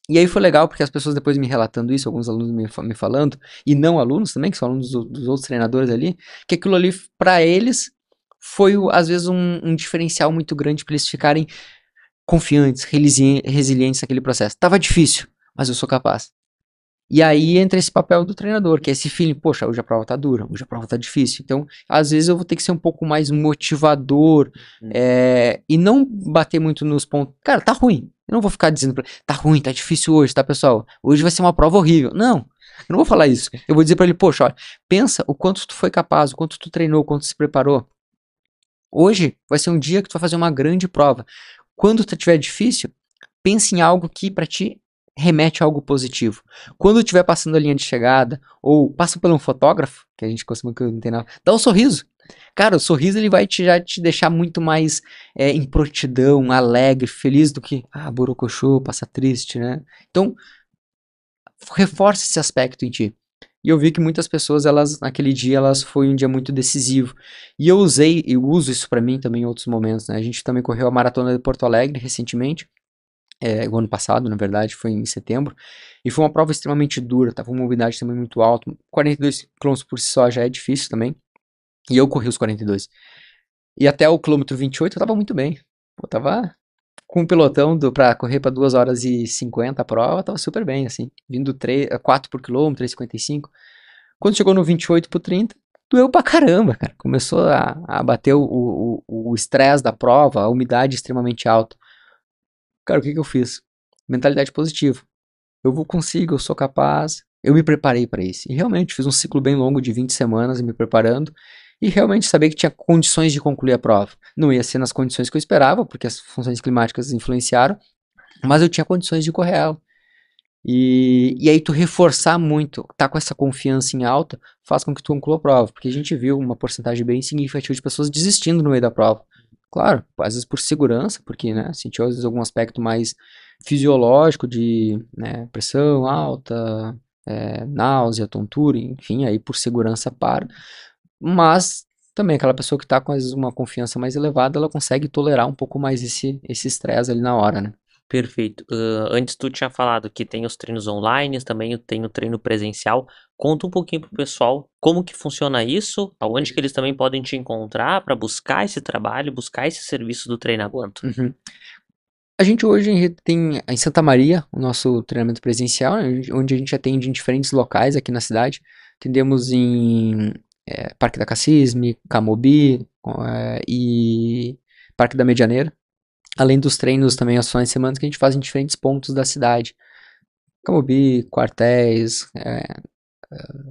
E aí foi legal porque as pessoas depois me relatando isso, alguns alunos me falando, e não alunos também, que são alunos dos outros treinadores ali, que aquilo ali para eles foi às vezes um diferencial muito grande para eles ficarem confiantes, resilientes naquele processo. Tava difícil, mas eu sou capaz. E aí entra esse papel do treinador, que é esse feeling, poxa, hoje a prova tá dura, hoje a prova tá difícil. Então, às vezes eu vou ter que ser um pouco mais motivador, e não bater muito nos pontos. Cara, tá ruim. Eu não vou ficar dizendo, tá ruim, tá difícil hoje, tá, pessoal? Hoje vai ser uma prova horrível. Não, eu não vou falar isso. Eu vou dizer pra ele, poxa, olha, pensa o quanto tu foi capaz, o quanto tu treinou, o quanto tu se preparou. Hoje vai ser um dia que tu vai fazer uma grande prova. Quando tu tiver difícil, pense em algo que pra ti remete a algo positivo. Quando estiver passando a linha de chegada, ou passa por um fotógrafo, que a gente costuma que não tem nada, dá um sorriso. Cara, o sorriso ele vai já te deixar muito mais em prontidão, alegre, feliz do que, borocochô, passa triste, né? Então, reforça esse aspecto em ti. E eu vi que muitas pessoas, naquele dia, foi um dia muito decisivo. E eu uso isso pra mim também em outros momentos, né? A gente também correu a Maratona de Porto Alegre recentemente, o ano passado, na verdade, foi em setembro, e foi uma prova extremamente dura, tava uma umidade também muito alta, 42 km por si só já é difícil também, e eu corri os 42. E até o quilômetro 28 eu tava muito bem, eu tava com um pelotão pra correr pra 2 horas e 50 a prova, tava super bem, assim, vindo 4 por quilômetro, 3,55. Quando chegou no 28 por 30, doeu pra caramba, cara, começou a bater o estresse da prova, a umidade extremamente alta. Cara, o que eu fiz? Mentalidade positiva. Consigo, eu sou capaz. Eu me preparei para isso. E realmente fiz um ciclo bem longo de 20 semanas me preparando. E realmente sabia que tinha condições de concluir a prova. Não ia ser nas condições que eu esperava, porque as funções climáticas influenciaram. Mas eu tinha condições de correr ela. E aí tu reforçar muito, tá com essa confiança em alta, faz com que tu conclua a prova. Porque a gente viu uma porcentagem bem significativa de pessoas desistindo no meio da prova. Claro, às vezes por segurança, porque, né, sentiu às vezes algum aspecto mais fisiológico de, né, pressão alta, náusea, tontura, enfim, aí por segurança para. Mas também aquela pessoa que está com às vezes uma confiança mais elevada, ela consegue tolerar um pouco mais esse estresse ali na hora, né? Perfeito. Antes tu tinha falado que tem os treinos online, também tem o treino presencial. Conta um pouquinho pro pessoal como que funciona isso, aonde que eles também podem te encontrar para buscar esse trabalho, buscar esse serviço do treinamento. Uhum. A gente hoje tem em Santa Maria o nosso treinamento presencial, né, onde a gente atende em diferentes locais aqui na cidade. Atendemos em Parque da Cacisme, Camobi e Parque da Medianeira. Além dos treinos também aos finais de semana que a gente faz em diferentes pontos da cidade. Camobi, quartéis,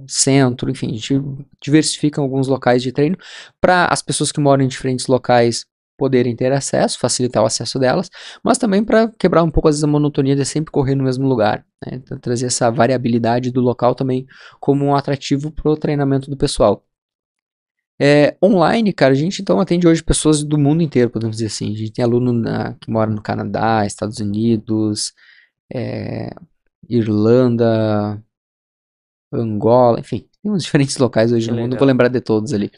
centro, enfim, a gente diversifica alguns locais de treino para as pessoas que moram em diferentes locais poderem ter acesso, facilitar o acesso delas, mas também para quebrar um pouco às vezes, a monotonia de sempre correr no mesmo lugar, né? Então, trazer essa variabilidade do local também como um atrativo para o treinamento do pessoal. Online, cara, a gente então atende hoje pessoas do mundo inteiro, podemos dizer assim. A gente tem aluno que mora no Canadá, Estados Unidos, Irlanda, Angola, enfim, tem uns diferentes locais hoje Que no mundo, não legal. vou lembrar de todos ali.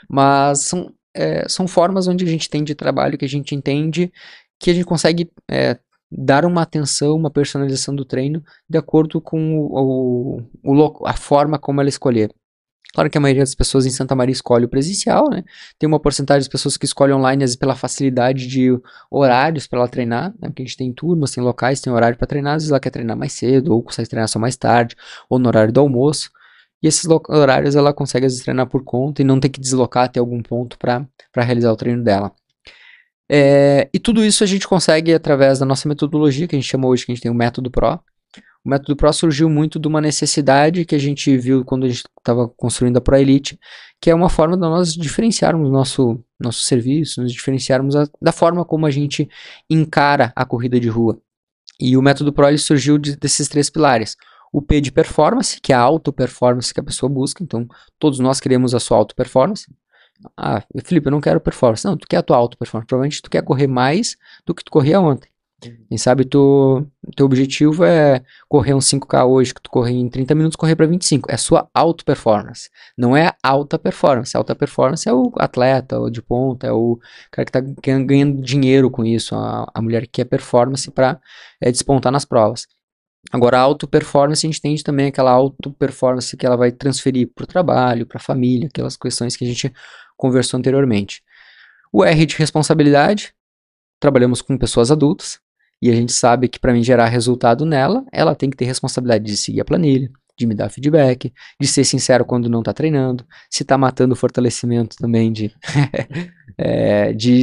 Mas são formas onde a gente tem de trabalho que a gente entende que a gente consegue dar uma atenção, uma personalização do treino de acordo com a forma como ela escolher. Claro que a maioria das pessoas em Santa Maria escolhe o presencial, né? Tem uma porcentagem de pessoas que escolhem online, às vezes pela facilidade de horários para ela treinar, né? Porque a gente tem turmas, tem locais, tem horário para treinar, às vezes ela quer treinar mais cedo, ou consegue treinar só mais tarde, ou no horário do almoço. E esses horários ela consegue às vezes treinar por conta e não ter que deslocar até algum ponto para realizar o treino dela. E tudo isso a gente consegue através da nossa metodologia, que a gente chama hoje, que a gente tem o Método Pro. O Método Pro surgiu muito de uma necessidade que a gente viu quando a gente estava construindo a Pro Elite, que é uma forma de nós diferenciarmos nosso serviço, nos diferenciarmos da forma como a gente encara a corrida de rua. E o Método Pro ele surgiu desses três pilares. O P de performance, que é a auto-performance que a pessoa busca. Então, todos nós queremos a sua auto-performance. Ah, Felipe, eu não quero performance. Não, tu quer a tua auto-performance. Provavelmente tu quer correr mais do que tu corria ontem. Quem sabe teu objetivo é correr uns 5K hoje, que tu correr em 30 minutos, correr para 25. É sua auto-performance. Não é alta performance. A alta performance é o atleta, o de ponta, é o cara que está ganhando dinheiro com isso. A mulher que quer performance para despontar nas provas. Agora, a auto-performance, a gente entende também aquela auto-performance que ela vai transferir para o trabalho, para a família, aquelas questões que a gente conversou anteriormente. O R de responsabilidade, trabalhamos com pessoas adultas, e a gente sabe que para mim gerar resultado nela, ela tem que ter responsabilidade de seguir a planilha, de me dar feedback, de ser sincero quando não está treinando, se está matando o fortalecimento também, de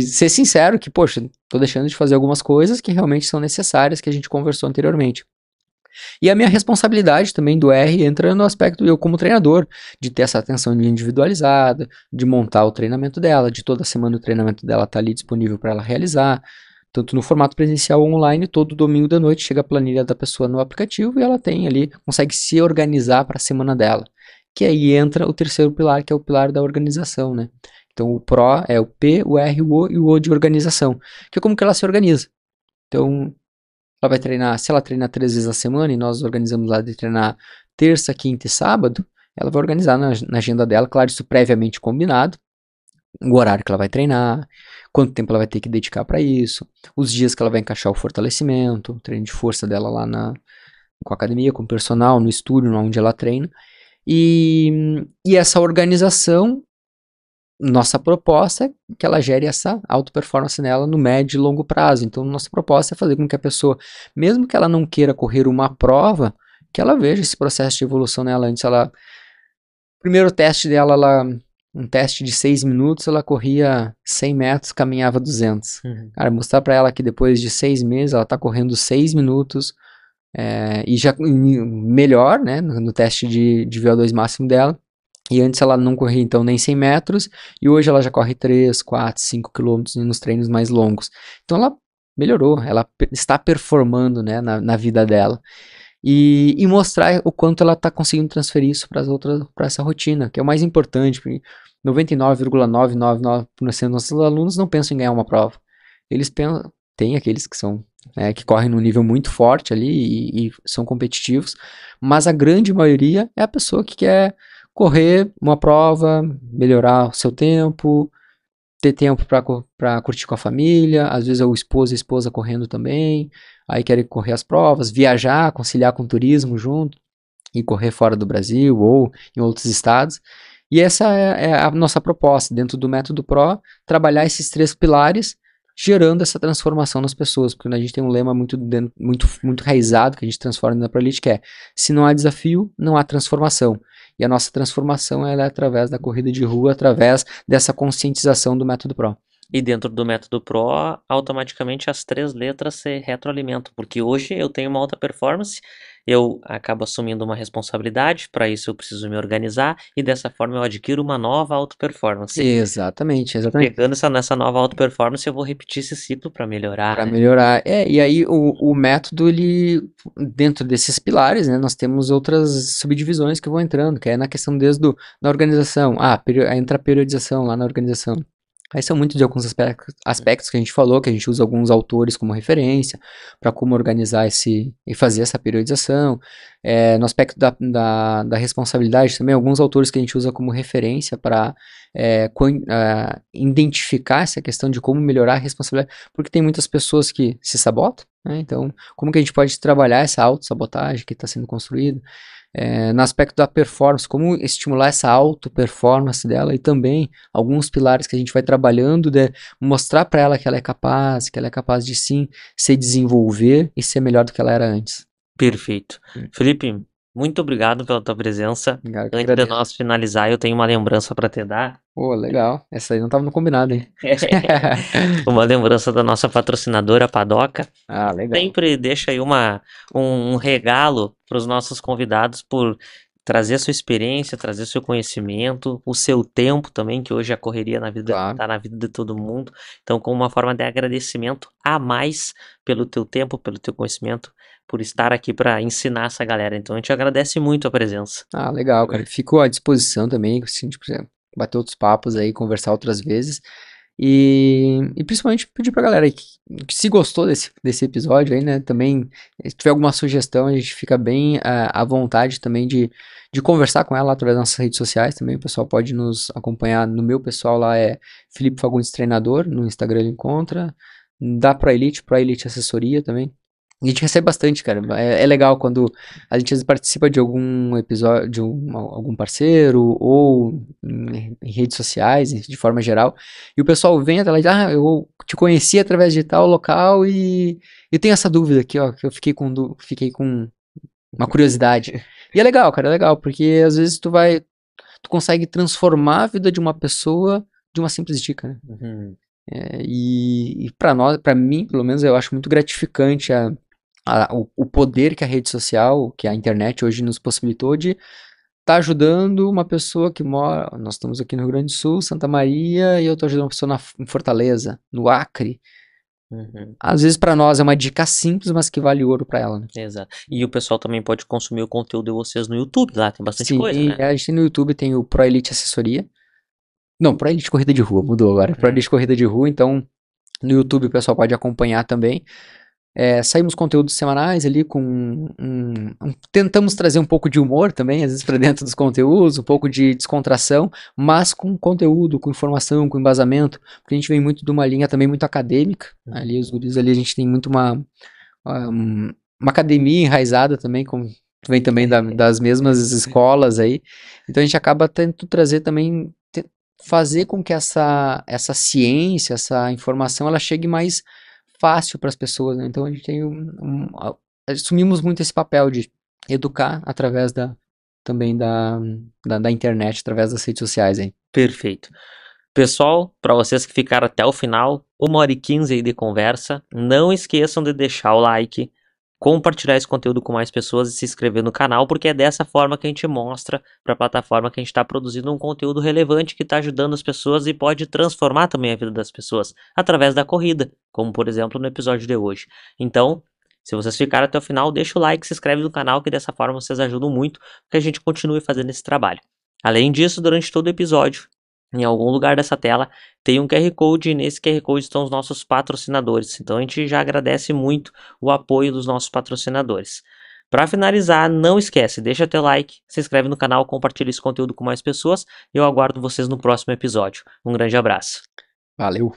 ser sincero que, poxa, estou deixando de fazer algumas coisas que realmente são necessárias, que a gente conversou anteriormente. E a minha responsabilidade também do R entra no aspecto eu como treinador, de ter essa atenção individualizada, de montar o treinamento dela, de toda semana o treinamento dela estar ali disponível para ela realizar, tanto no formato presencial ou online, todo domingo da noite chega a planilha da pessoa no aplicativo e ela tem ali, consegue se organizar para a semana dela. Que aí entra o terceiro pilar, que é o pilar da organização, né? Então o PRO é o P, o R, o O e o O de organização, que é como que ela se organiza. Então, ela vai treinar, se ela treina 3 vezes a semana e nós organizamos lá de treinar terça, quinta e sábado, ela vai organizar na agenda dela, claro, isso previamente combinado, o horário que ela vai treinar, quanto tempo ela vai ter que dedicar para isso, os dias que ela vai encaixar o fortalecimento, o treino de força dela lá com a academia, com o personal, no estúdio, onde ela treina. E essa organização, nossa proposta é que ela gere essa auto-performance nela no médio e longo prazo. Então, nossa proposta é fazer com que a pessoa, mesmo que ela não queira correr uma prova, que ela veja esse processo de evolução nela. Antes, primeiro teste dela, um teste de 6 minutos, ela corria 100 metros, caminhava 200. Cara, mostrar para ela que depois de 6 meses, ela está correndo 6 minutos, e já melhor, né, no teste de VO2 máximo dela. E antes ela não corria então nem 100 metros, e hoje ela já corre 3, 4, 5 quilômetros nos treinos mais longos. Então ela melhorou, ela está performando, né, na vida dela. E mostrar o quanto ela está conseguindo transferir isso para essa rotina, que é o mais importante. 99,999% dos nossos alunos não pensam em ganhar uma prova. Eles pensam, tem aqueles que são que correm num nível muito forte ali e são competitivos, mas a grande maioria é a pessoa que quer correr uma prova, melhorar o seu tempo, ter tempo para curtir com a família, às vezes é o esposo e a esposa correndo também, aí querem correr as provas, viajar, conciliar com o turismo junto, e correr fora do Brasil ou em outros estados. E essa é a nossa proposta, dentro do Método Pro, trabalhar esses 3 pilares, gerando essa transformação nas pessoas, porque a gente tem um lema muito enraizado que a gente transforma na ProElite, que é: se não há desafio, não há transformação. E a nossa transformação ela é através da corrida de rua, através dessa conscientização do Método Pro. E dentro do Método Pro, automaticamente as 3 letras se retroalimentam, porque hoje eu tenho uma alta performance, eu acabo assumindo uma responsabilidade, para isso eu preciso me organizar, e dessa forma eu adquiro uma nova alta performance. Exatamente. Chegando nessa nova alta performance, eu vou repetir esse ciclo para melhorar. Para melhorar. E aí o método, ele, dentro desses pilares, né, nós temos outras subdivisões que vão entrando, que é na questão da organização. Entra a periodização lá na organização. Aí são muitos de alguns aspectos que a gente falou, que a gente usa alguns autores como referência para como organizar e fazer essa periodização. No aspecto da responsabilidade também, alguns autores que a gente usa como referência para identificar essa questão de como melhorar a responsabilidade, porque tem muitas pessoas que se sabotam, né? Então, como que a gente pode trabalhar essa autossabotagem que está sendo construída? No aspecto da performance, como estimular essa auto-performance dela, e também alguns pilares que a gente vai trabalhando de mostrar para ela que ela é capaz de sim se desenvolver e ser melhor do que ela era antes. Perfeito. Felipe, muito obrigado pela tua presença. Antes de nós finalizar, eu tenho uma lembrança para te dar. Legal. Essa aí não estava no combinado, hein? Uma lembrança da nossa patrocinadora Padoca. Legal. Sempre deixa aí um regalo para os nossos convidados por trazer a sua experiência, trazer o seu conhecimento, o seu tempo também, que hoje a correria na vida tá na vida de todo mundo. Então, como uma forma de agradecimento a mais pelo teu tempo, pelo teu conhecimento, por estar aqui para ensinar essa galera. Então, a gente agradece muito a presença. Legal, cara. Fico à disposição também, se a gente quiser bater outros papos aí, conversar outras vezes. E principalmente pedir pra galera aí que se gostou desse episódio aí, né, também, se tiver alguma sugestão, a gente fica bem à vontade também de conversar com ela através das nossas redes sociais também. O pessoal pode nos acompanhar no meu pessoal lá, é Felipe Fagundes Treinador, no Instagram ele encontra, da ProElite Assessoria também. A gente recebe bastante, cara. É legal quando a gente às vezes participa de algum episódio, de algum parceiro, ou em redes sociais, de forma geral, e o pessoal vem até lá e diz: eu te conheci através de tal local e tenho essa dúvida aqui, ó, que eu fiquei com uma curiosidade. E é legal, cara, é legal, porque às vezes tu consegue transformar a vida de uma pessoa de uma simples dica, né? Uhum. E para mim, pelo menos, eu acho muito gratificante o poder que a rede social, que a internet hoje nos possibilitou de estar ajudando uma pessoa que mora. Nós estamos aqui no Rio Grande do Sul, Santa Maria, e eu estou ajudando uma pessoa em Fortaleza, no Acre. Uhum. Às vezes para nós é uma dica simples, mas que vale ouro para ela, né? Exato. E o pessoal também pode consumir o conteúdo de vocês no YouTube, lá tem bastante coisa, né? A gente tem no YouTube, tem o ProElite Assessoria. Não, ProElite Corrida de Rua, mudou agora. ProElite Corrida de Rua, então no YouTube o pessoal pode acompanhar também. Saímos conteúdos semanais ali tentamos trazer um pouco de humor também, às vezes para dentro dos conteúdos, um pouco de descontração, mas com conteúdo, com informação, com embasamento, porque a gente vem muito de uma linha também muito acadêmica, ali os guris ali a gente tem muito uma academia enraizada também, como vem também das mesmas escolas aí, então a gente acaba tentando trazer também, fazer com que essa ciência, essa informação, ela chegue mais fácil para as pessoas, né? Então a gente tem assumimos muito esse papel de educar através também da internet, através das redes sociais aí. Perfeito. Pessoal, para vocês que ficaram até o final, 1h15 aí de conversa, não esqueçam de deixar o like, compartilhar esse conteúdo com mais pessoas e se inscrever no canal, porque é dessa forma que a gente mostra para a plataforma que a gente está produzindo um conteúdo relevante que está ajudando as pessoas e pode transformar também a vida das pessoas através da corrida, como por exemplo no episódio de hoje. Então, se vocês ficaram até o final, deixa o like, se inscreve no canal, que dessa forma vocês ajudam muito que a gente continue fazendo esse trabalho. Além disso, durante todo o episódio, em algum lugar dessa tela tem um QR Code, e nesse QR Code estão os nossos patrocinadores. Então a gente já agradece muito o apoio dos nossos patrocinadores. Para finalizar, não esquece, deixa teu like, se inscreve no canal, compartilha esse conteúdo com mais pessoas. Eu aguardo vocês no próximo episódio. Um grande abraço. Valeu!